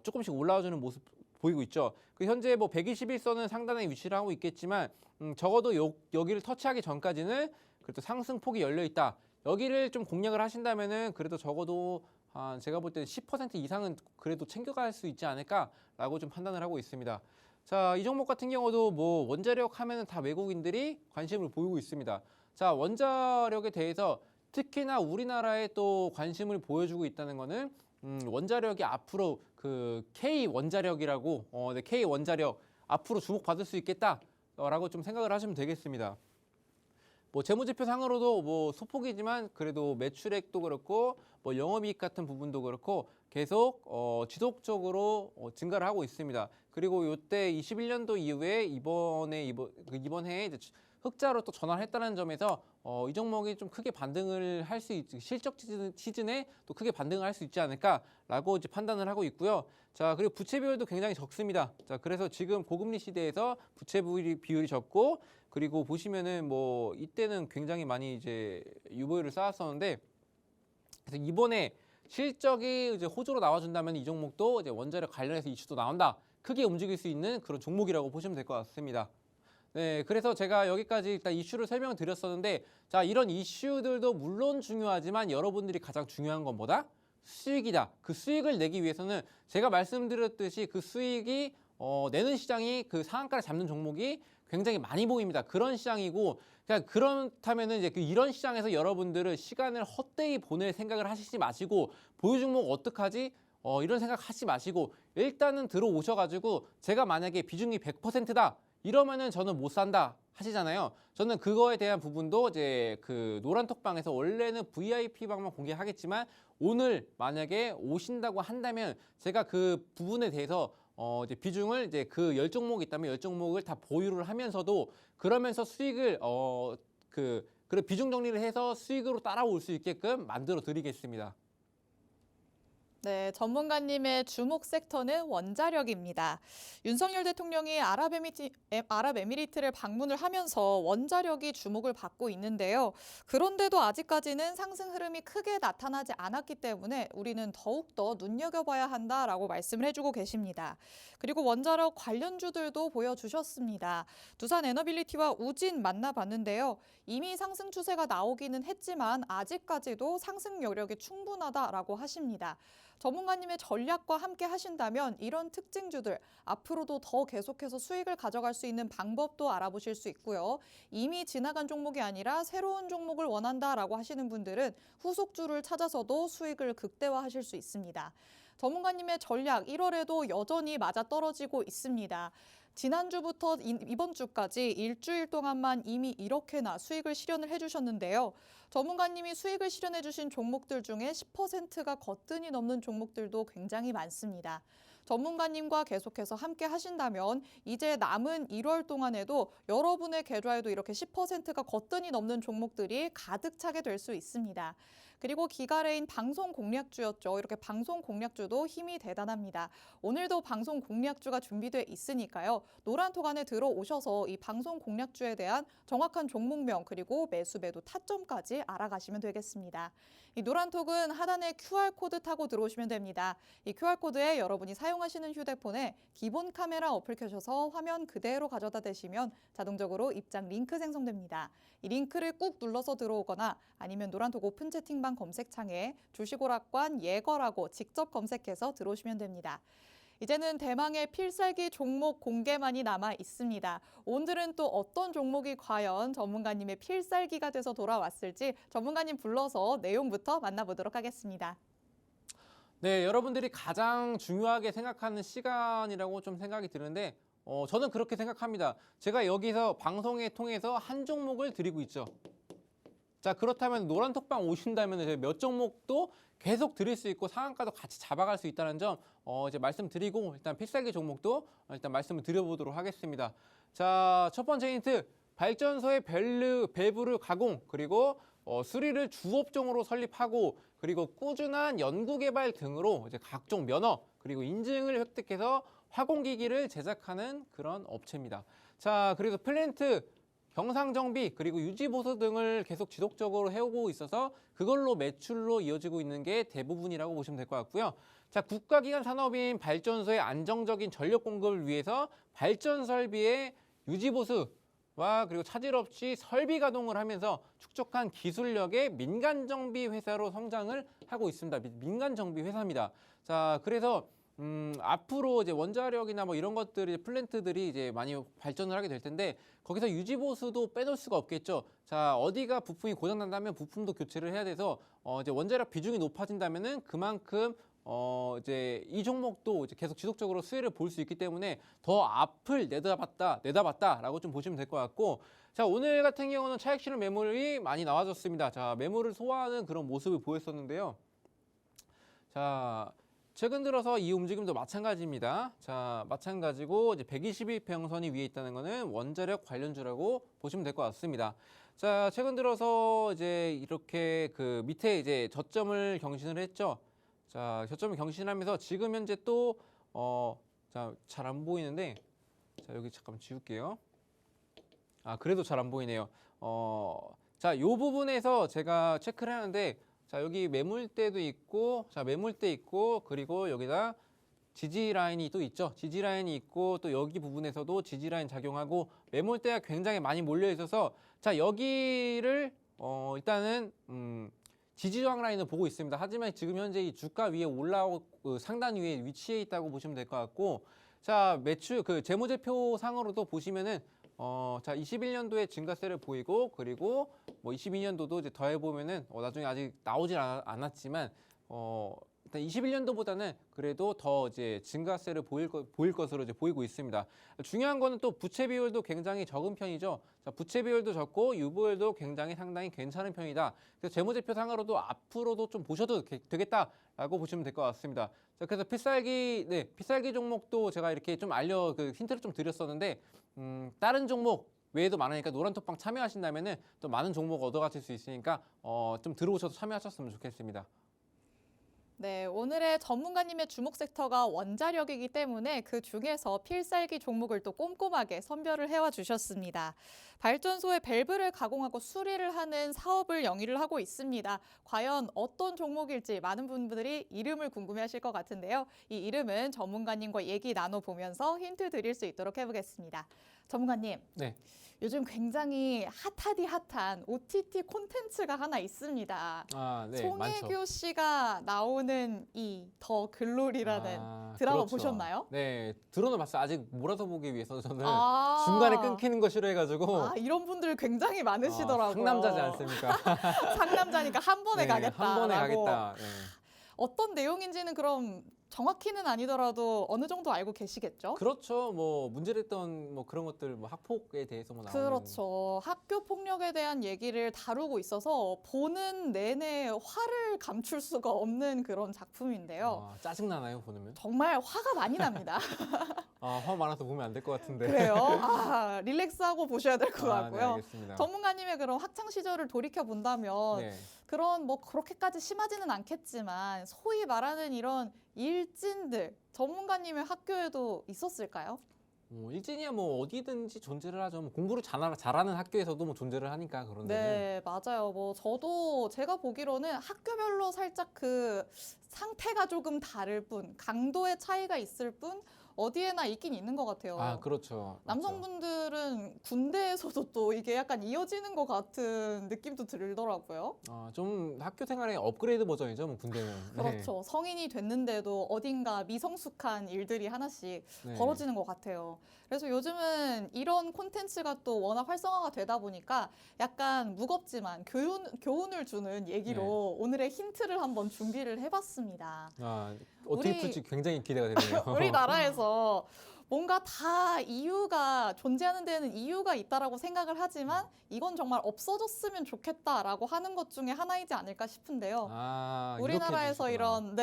조금씩 올라와주는 모습 보이고 있죠. 현재 121선은 상단에 위치를 하고 있겠지만 적어도 여기를 터치하기 전까지는 그래도 상승폭이 열려 있다. 여기를 좀 공략을 하신다면은 그래도 적어도 제가 볼 때는 10% 이상은 그래도 챙겨갈 수 있지 않을까라고 좀 판단을 하고 있습니다. 자, 이 종목 같은 경우도 원자력 하면은 다 외국인들이 관심을 보이고 있습니다. 자, 원자력에 대해서 특히나 우리나라에 또 관심을 보여주고 있다는 거는 원자력이 앞으로 K 원자력이라고 네, K 원자력 앞으로 주목받을 수 있겠다라고 좀 생각을 하시면 되겠습니다. 재무제표 상으로도 소폭이지만 그래도 매출액도 그렇고 영업이익 같은 부분도 그렇고 계속 지속적으로 증가를 하고 있습니다. 그리고 이때 21년도 이후에 이번 해에 이제 흑자로 또 전환을 했다는 점에서 이 종목이 좀 크게 반등을 할 수 있지 실적 시즌에 또 크게 반등을 할 수 있지 않을까라고 이제 판단을 하고 있고요. 자, 그리고 부채 비율도 굉장히 적습니다. 자, 그래서 지금 고금리 시대에서 부채 비율이 적고 그리고 보시면은 이때는 굉장히 많이 이제 유보율을 쌓았었는데 그래서 이번에 실적이 이제 호조로 나와준다면 이 종목도 이제 원자력 관련해서 이슈도 나온다. 크게 움직일 수 있는 그런 종목이라고 보시면 될 것 같습니다. 네, 그래서 제가 여기까지 일단 이슈를 설명을 드렸었는데 자, 이런 이슈들도 물론 중요하지만 여러분들이 가장 중요한 건 뭐다? 수익이다. 그 수익을 내기 위해서는 제가 말씀드렸듯이 그 수익이 내는 시장이 그 상한가를 잡는 종목이 굉장히 많이 보입니다. 그런 시장이고 그렇다면은 이제 이런 시장에서 여러분들은 시간을 헛되이 보낼 생각을 하시지 마시고 보유 종목 어떡하지? 이런 생각 하지 마시고 일단은 들어오셔가지고 제가 만약에 비중이 100%다 이러면은 저는 못 산다 하시잖아요. 저는 그거에 대한 부분도 이제 그 노란톡방에서 원래는 VIP방만 공개하겠지만 오늘 만약에 오신다고 한다면 제가 그 부분에 대해서 이제 비중을 이제 그 10종목이 있다면 10종목을 다 보유를 하면서도 그러면서 수익을 그런 비중 정리를 해서 수익으로 따라올 수 있게끔 만들어 드리겠습니다. 네, 전문가님의 주목 섹터는 원자력입니다. 윤석열 대통령이 아랍에미리트를 방문을 하면서 원자력이 주목을 받고 있는데요. 그런데도 아직까지는 상승 흐름이 크게 나타나지 않았기 때문에 우리는 더욱더 눈여겨봐야 한다라고 말씀을 해주고 계십니다. 그리고 원자력 관련주들도 보여주셨습니다. 두산 에너빌리티와 우진 만나봤는데요. 이미 상승 추세가 나오기는 했지만 아직까지도 상승 여력이 충분하다라고 하십니다. 전문가님의 전략과 함께 하신다면 이런 특징주들 앞으로도 더 계속해서 수익을 가져갈 수 있는 방법도 알아보실 수 있고요. 이미 지나간 종목이 아니라 새로운 종목을 원한다라고 하시는 분들은 후속주를 찾아서도 수익을 극대화하실 수 있습니다. 전문가님의 전략 1월에도 여전히 맞아떨어지고 있습니다. 지난주부터 이번 주까지 일주일 동안만 이미 이렇게나 수익을 실현을 해주셨는데요. 전문가님이 수익을 실현해 주신 종목들 중에 10%가 거뜬히 넘는 종목들도 굉장히 많습니다. 전문가님과 계속해서 함께 하신다면 이제 남은 1월 동안에도 여러분의 계좌에도 이렇게 10%가 거뜬히 넘는 종목들이 가득 차게 될 수 있습니다. 그리고 기가레인 방송 공략주였죠. 이렇게 방송 공략주도 힘이 대단합니다. 오늘도 방송 공략주가 준비돼 있으니까요. 노란톡 안에 들어오셔서 이 방송 공략주에 대한 정확한 종목명 그리고 매수 매도 타점까지 알아가시면 되겠습니다. 이 노란톡은 하단에 QR코드 타고 들어오시면 됩니다. 이 QR코드에 여러분이 사용하시는 휴대폰에 기본 카메라 어플 켜셔서 화면 그대로 가져다 대시면 자동적으로 입장 링크 생성됩니다. 이 링크를 꾹 눌러서 들어오거나 아니면 노란톡 오픈 채팅방 검색창에 주식오락관 예거라고 직접 검색해서 들어오시면 됩니다. 이제는 대망의 필살기 종목 공개만이 남아 있습니다. 오늘은 또 어떤 종목이 과연 전문가님의 필살기가 돼서 돌아왔을지 전문가님 불러서 내용부터 만나보도록 하겠습니다. 네, 여러분들이 가장 중요하게 생각하는 시간이라고 좀 생각이 드는데 저는 그렇게 생각합니다. 제가 여기서 방송에 통해서 한 종목을 드리고 있죠. 자, 그렇다면 노란톡방 오신다면 저희 몇 종목도 계속 드릴 수 있고 상한가도 같이 잡아갈 수 있다는 점 이제 말씀드리고 일단 필살기 종목도 일단 말씀을 드려보도록 하겠습니다. 자, 첫 번째 힌트, 발전소의 밸브를 가공 그리고 수리를 주업종으로 설립하고 그리고 꾸준한 연구개발 등으로 이제 각종 면허 그리고 인증을 획득해서 화공기기를 제작하는 그런 업체입니다. 자, 그래서 플랜트 경상정비 그리고 유지보수 등을 계속 지속적으로 해오고 있어서 그걸로 매출로 이어지고 있는 게 대부분이라고 보시면 될 것 같고요. 자, 국가기관 산업인 발전소의 안정적인 전력 공급을 위해서 발전 설비의 유지보수와 그리고 차질 없이 설비 가동을 하면서 축적한 기술력의 민간정비 회사로 성장을 하고 있습니다. 민간정비 회사입니다. 자, 그래서 앞으로 이제 원자력이나 뭐 이런 것들이 플랜트들이 이제 많이 발전을 하게 될 텐데 거기서 유지보수도 빼놓을 수가 없겠죠. 자, 어디가 부품이 고장난다면 부품도 교체를 해야 돼서 이제 원자력 비중이 높아진다면은 그만큼 이제 이 종목도 이제 계속 지속적으로 수혜를 볼 수 있기 때문에 더 앞을 내다봤다라고 좀 보시면 될 것 같고, 자, 오늘 같은 경우는 차익 실현 매물이 많이 나와줬습니다. 자, 매물을 소화하는 그런 모습을 보였었는데요. 자, 최근 들어서 이 움직임도 마찬가지입니다. 자, 마찬가지고 이제 120일평선이 위에 있다는 것은 원자력 관련주라고 보시면 될 것 같습니다. 자, 최근 들어서 이제 이렇게 그 밑에 이제 저점을 경신을 했죠. 자, 저점을 경신하면서 지금 현재 또 자, 잘 안 보이는데, 자, 여기 잠깐만 지울게요. 아, 그래도 잘 안 보이네요. 자, 요 부분에서 제가 체크를 하는데, 자, 여기 매물대도 있고, 자, 매물대 있고, 그리고 여기다 지지 라인이 또 있죠. 지지 라인이 있고, 또 여기 부분에서도 지지 라인 작용하고, 매물대가 굉장히 많이 몰려 있어서, 자, 여기를 일단은 지지 저항 라인을 보고 있습니다. 하지만 지금 현재 이 주가 위에 올라오고 상단 위에 위치해 있다고 보시면 될 것 같고, 자, 매출 그 재무제표 상으로도 보시면은 자, 21년도에 증가세를 보이고, 그리고 뭐 22년도도 이제 더해 보면은 나중에 아직 나오질 않았지만 일단 21년도보다는 그래도 더 이제 증가세를 보일 것으로 이제 보이고 있습니다. 중요한 거는 또 부채 비율도 굉장히 적은 편이죠. 자, 부채 비율도 적고 유보율도 굉장히 상당히 괜찮은 편이다. 그래서 재무제표상으로도 앞으로도 좀 보셔도 되겠다라고 보시면 될 것 같습니다. 자, 그래서 필살기 종목도 제가 이렇게 좀 힌트를 좀 드렸었는데 다른 종목 외에도 많으니까 노란톡방 참여하신다면은 또 많은 종목 얻어가실 수 있으니까 좀 들어오셔서 참여하셨으면 좋겠습니다. 네, 오늘의 전문가님의 주목 섹터가 원자력이기 때문에 그 중에서 필살기 종목을 또 꼼꼼하게 선별을 해와 주셨습니다. 발전소의 밸브를 가공하고 수리를 하는 사업을 영위를 하고 있습니다. 과연 어떤 종목일지 많은 분들이 이름을 궁금해하실 것 같은데요. 이 이름은 전문가님과 얘기 나눠보면서 힌트 드릴 수 있도록 해보겠습니다. 전문가님. 네. 요즘 굉장히 핫한 OTT 콘텐츠가 하나 있습니다. 네, 송혜교 많죠. 씨가 나오는 이 더 글로리라는 드라마 그렇죠. 보셨나요? 네, 들어는 봤어요. 아직 몰아서 보기 위해서 저는 아, 중간에 끊기는 거 싫어해가지고 이런 분들 굉장히 많으시더라고요. 상남자지 않습니까? 상남자니까 한 번에 네, 가겠다. 한 번에 가겠다. 네. 어떤 내용인지는 그럼 정확히는 아니더라도 어느 정도 알고 계시겠죠? 그렇죠. 뭐 문제됐던 뭐 그런 것들, 뭐 학폭에 대해서 뭐 나오는. 그렇죠. 학교 폭력에 대한 얘기를 다루고 있어서 보는 내내 화를 감출 수가 없는 그런 작품인데요. 짜증 나나요 보면? 정말 화가 많이 납니다. 화 많아서 보면 안 될 것 같은데. 그래요? 릴렉스하고 보셔야 될 것 네, 같고요. 알겠습니다. 전문가님의 그런 학창 시절을 돌이켜 본다면 네. 그런 뭐 그렇게까지 심하지는 않겠지만 소위 말하는 이런 일진들 전문가님의 학교에도 있었을까요? 일진이야 뭐 어디든지 존재를 하죠. 뭐 공부를 잘하는 학교에서도 뭐 존재를 하니까 그런데. 네, 맞아요. 뭐 저도 제가 보기로는 학교별로 살짝 그 상태가 조금 다를 뿐, 강도의 차이가 있을 뿐 어디에나 있긴 있는 것 같아요. 그렇죠. 남성분들은 군대에서도 또 이게 약간 이어지는 것 같은 느낌도 들더라고요. 좀 학교 생활의 업그레이드 버전이죠, 뭐 군대는. 네. 그렇죠. 성인이 됐는데도 어딘가 미성숙한 일들이 하나씩 네. 벌어지는 것 같아요. 그래서 요즘은 이런 콘텐츠가 또 워낙 활성화가 되다 보니까 약간 무겁지만 교훈을 주는 얘기로 네. 오늘의 힌트를 한번 준비를 해봤습니다. 어떻게 우리- 풀지 굉장히 기대가 되네요. 우리나라에서 뭔가 다 이유가 존재하는 데는 이유가 있다라고 생각을 하지만 이건 정말 없어졌으면 좋겠다라고 하는 것 중에 하나이지 않을까 싶은데요. 우리나라에서 이런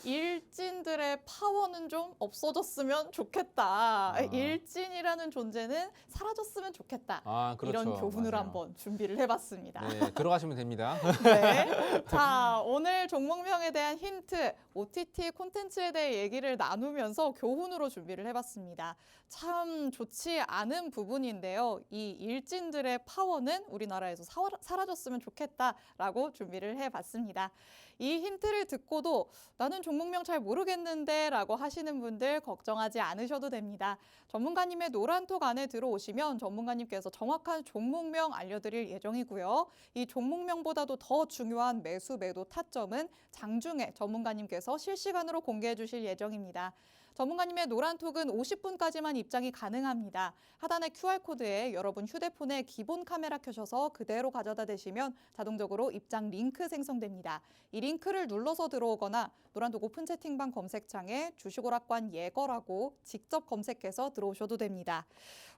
일진들의 파워는 좀 없어졌으면 좋겠다. 일진이라는 존재는 사라졌으면 좋겠다. 그렇죠. 이런 교훈을 맞아요. 한번 준비를 해봤습니다. 네, 들어가시면 됩니다. 네. 자, 오늘 종목명에 대한 힌트, OTT 콘텐츠에 대해 얘기를 나누면서 교훈으로 준비를 해봤습니다. 참 좋지 않은 부분인데요. 이 일진들의 파워는 우리나라에서 사라졌으면 좋겠다라고 준비를 해봤습니다. 이 힌트를 듣고도 나는 종목명 잘 모르겠는데 라고 하시는 분들 걱정하지 않으셔도 됩니다. 전문가님의 노란톡 안에 들어오시면 전문가님께서 정확한 종목명 알려드릴 예정이고요. 이 종목명보다도 더 중요한 매수 매도 타점은 장중에 전문가님께서 실시간으로 공개해 주실 예정입니다. 전문가님의 노란톡은 50분까지만 입장이 가능합니다. 하단의 QR코드에 여러분 휴대폰에 기본 카메라 켜셔서 그대로 가져다 대시면 자동적으로 입장 링크 생성됩니다. 이 링크를 눌러서 들어오거나 노란톡 오픈 채팅방 검색창에 주식오락관 예거라고 직접 검색해서 들어오셔도 됩니다.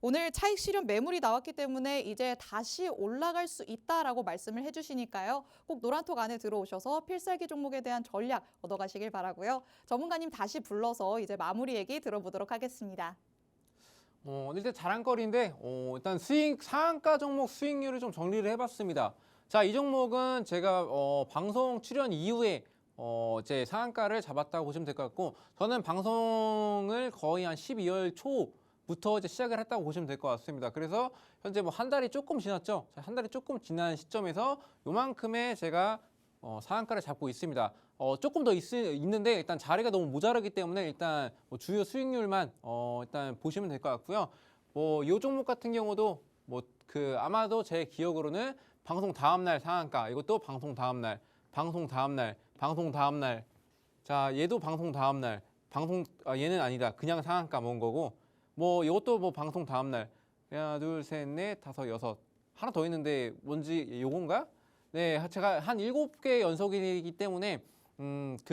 오늘 차익 실현 매물이 나왔기 때문에 이제 다시 올라갈 수 있다라고 말씀을 해주시니까요. 꼭 노란톡 안에 들어오셔서 필살기 종목에 대한 전략 얻어가시길 바라고요. 전문가님 다시 불러서 이제 마무리 얘기 들어보도록 하겠습니다. 일단 자랑거리인데 일단 상한가 종목 수익률을 좀 정리를 해봤습니다. 자, 이 종목은 제가 방송 출연 이후에 제 상한가를 잡았다고 보시면 될 것 같고, 저는 방송을 거의 한 12월 초부터 이제 시작을 했다고 보시면 될 것 같습니다. 그래서 현재 뭐 한 달이 조금 지났죠. 한 달이 조금 지난 시점에서 요만큼의 제가 상한가를 잡고 있습니다. 조금 더 있는데 일단 자리가 너무 모자라기 때문에 일단 뭐 주요 수익률만 일단 보시면 될 것 같고요. 이 종목 같은 경우도 아마도 제 기억으로는 방송 다음날 상한가, 이것도 방송 다음날, 방송 다음날, 방송 다음날. 자, 얘도 방송 다음날, 얘는 아니다. 그냥 상한가 먹은 거고, 이것도 뭐 방송 다음날. 하나, 둘, 셋, 넷, 다섯, 여섯. 하나 더 있는데 뭔지 요건가? 네, 제가 한 7개 연속이기 때문에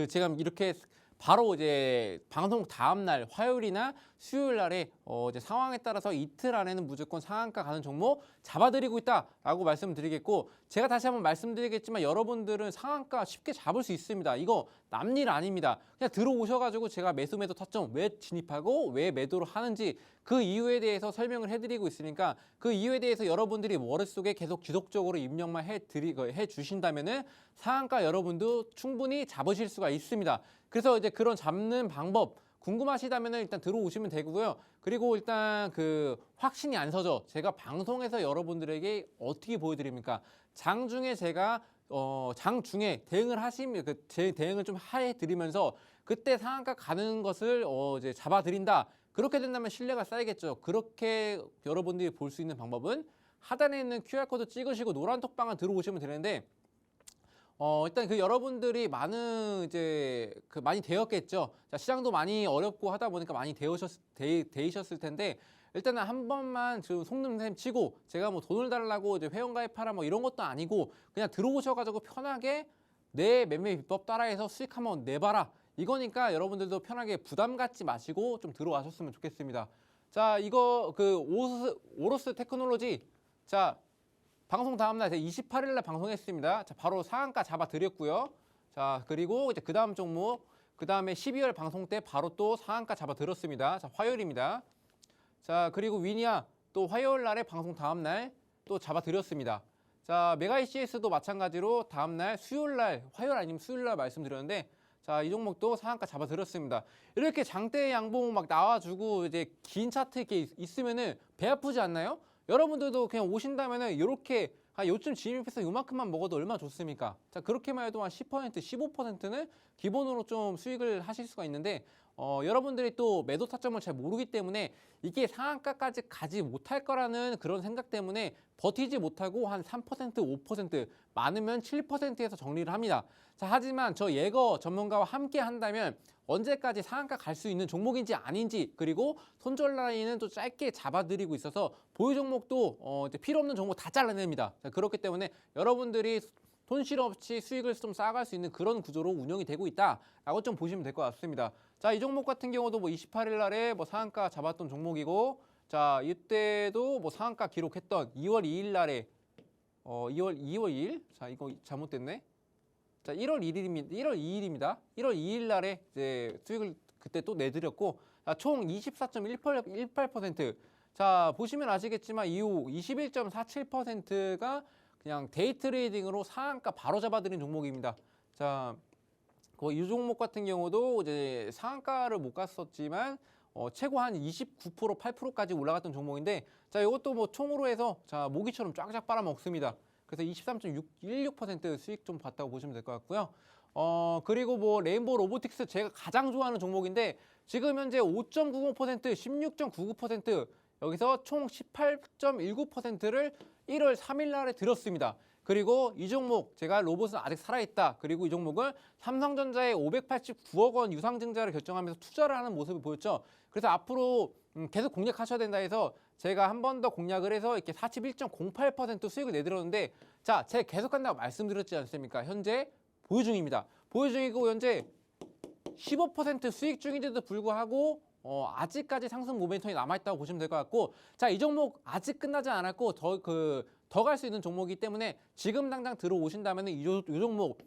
제가 이렇게 바로 이제 방송 다음 날 화요일이나 수요일 날에 이제 상황에 따라서 이틀 안에는 무조건 상한가 가는 종목 잡아드리고 있다라고 말씀드리겠고, 제가 다시 한번 말씀드리겠지만 여러분들은 상한가 쉽게 잡을 수 있습니다. 이거 남일 아닙니다. 그냥 들어오셔가지고 제가 매수 매도 타점 왜 진입하고 왜 매도를 하는지 그 이유에 대해서 설명을 해드리고 있으니까, 그 이유에 대해서 여러분들이 머릿속에 계속 지속적으로 입력만 해주신다면은 상한가 여러분도 충분히 잡으실 수가 있습니다. 그래서 이제 그런 잡는 방법 궁금하시다면 일단 들어오시면 되고요. 그리고 일단 그 확신이 안 서죠. 제가 방송에서 여러분들에게 어떻게 보여드립니까? 장중에 제가 장중에 대응을 하시면 제 대응을 좀 해드리면서 그때 상한가 가는 것을 이제 잡아드린다. 그렇게 된다면 신뢰가 쌓이겠죠. 그렇게 여러분들이 볼 수 있는 방법은 하단에 있는 QR코드 찍으시고 노란 톡방을 들어오시면 되는데, 일단 여러분들이 많은 많이 되었겠죠. 자, 시장도 많이 어렵고 하다 보니까 많이 되셨을 텐데, 일단은 한 번만 지금 속는셈 치고, 제가 뭐 돈을 달라고 이제 회원가입하라 뭐 이런 것도 아니고 그냥 들어오셔가지고 편하게 내 매매 비법 따라해서 수익 한번 내봐라. 이거니까 여러분들도 편하게 부담 갖지 마시고 좀 들어와셨으면 좋겠습니다. 자, 이거 오로스 테크놀로지, 자, 방송 다음날 28일날 방송했습니다. 자, 바로 상한가 잡아드렸고요. 자, 그리고 이제 그 다음 종목, 그 다음에 12월 방송 때 바로 또 상한가 잡아드렸습니다. 자, 화요일입니다. 자, 그리고 위니아 또 화요일날에 방송 다음날 또 잡아드렸습니다. 자, 메가 ECS도 마찬가지로 다음날 수요일날, 화요일 아니면 수요일날 말씀드렸는데, 자, 이 종목도 상한가 잡아드렸습니다. 이렇게 장대 양봉 막 나와주고 이제 긴 차트 이렇게 있으면은 배 아프지 않나요? 여러분들도 그냥 오신다면은 이렇게 요쯤 진입해서 요만큼만 먹어도 얼마나 좋습니까? 자, 그렇게만 해도 한 10%, 15%는 기본으로 좀 수익을 하실 수가 있는데, 여러분들이 또 매도 타점을 잘 모르기 때문에 이게 상한가까지 가지 못할 거라는 그런 생각 때문에 버티지 못하고 한 3%, 5%, 많으면 7%에서 정리를 합니다. 자, 하지만 저 예거 전문가와 함께 한다면 언제까지 상한가 갈 수 있는 종목인지 아닌지, 그리고 손절 라인은 또 짧게 잡아드리고 있어서 보유 종목도 이제 필요 없는 종목 다 잘라냅니다. 자, 그렇기 때문에 여러분들이 손실 없이 수익을 좀 쌓아갈 수 있는 그런 구조로 운영이 되고 있다라고 좀 보시면 될 것 같습니다. 자, 이 종목 같은 경우도 뭐 28일 날에 뭐 상한가 잡았던 종목이고, 자, 이때도 뭐 상한가 기록했던 2월 2일 날에 2월 2일? 자, 이거 잘못됐네. 자, 1월 1일입니다. 1월 2일입니다. 1월 2일 날에 이제 수익을 그때 또 내드렸고, 자, 총 24.18%. 자, 보시면 아시겠지만 이후 21.47%가 그냥 데이 트레이딩으로 상한가 바로 잡아드린 종목입니다. 자, 이 종목 같은 경우도 이제 상한가를 못 갔었지만 최고 한 29%, 8%까지 올라갔던 종목인데, 자, 이것도 뭐 총으로 해서 자, 모기처럼 쫙쫙 빨아먹습니다. 그래서 23.16% 수익 좀 봤다고 보시면 될 것 같고요. 그리고 뭐 레인보우 로보틱스 제가 가장 좋아하는 종목인데, 지금 현재 5.90%, 16.99%, 여기서 총 18.19%를 1월 3일 날에 들었습니다. 그리고 이 종목 제가 로봇은 아직 살아있다. 그리고 이 종목은 삼성전자의 589억 원 유상증자를 결정하면서 투자를 하는 모습을 보였죠. 그래서 앞으로 계속 공략하셔야 된다 해서 제가 한 번 더 공략을 해서 이렇게 41.08% 수익을 내드렸는데, 자, 제가 계속 한다고 말씀드렸지 않습니까? 현재 보유 중입니다. 보유 중이고 현재 15% 수익 중인데도 불구하고 아직까지 상승 모멘텀이 남아있다고 보시면 될 것 같고, 자, 이 종목 아직 끝나지 않았고 더 갈 수 있는 종목이기 때문에 지금 당장 들어오신다면 이 종목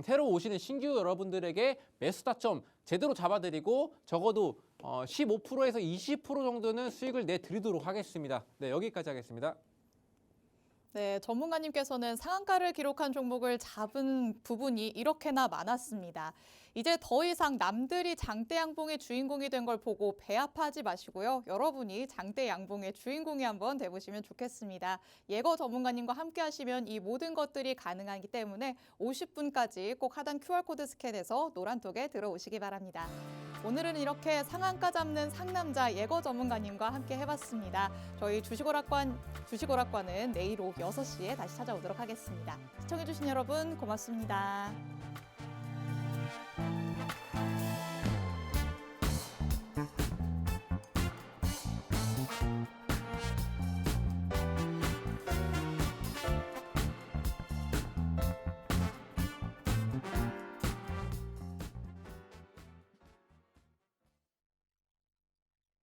새로 오시는 신규 여러분들에게 매수 타점 제대로 잡아드리고 적어도 15%에서 20% 정도는 수익을 내드리도록 하겠습니다. 네, 여기까지 하겠습니다. 네, 전문가님께서는 상한가를 기록한 종목을 잡은 부분이 이렇게나 많았습니다. 이제 더 이상 남들이 장대 양봉의 주인공이 된 걸 보고 배 아파하지 마시고요. 여러분이 장대 양봉의 주인공이 한번 돼보시면 좋겠습니다. 예거 전문가님과 함께 하시면 이 모든 것들이 가능하기 때문에 50분까지 꼭 하단 QR코드 스캔해서 노란톡에 들어오시기 바랍니다. 오늘은 이렇게 상한가 잡는 상남자 예거 전문가님과 함께 해봤습니다. 저희 주식오락관은 내일 오후 6시에 다시 찾아오도록 하겠습니다. 시청해주신 여러분 고맙습니다.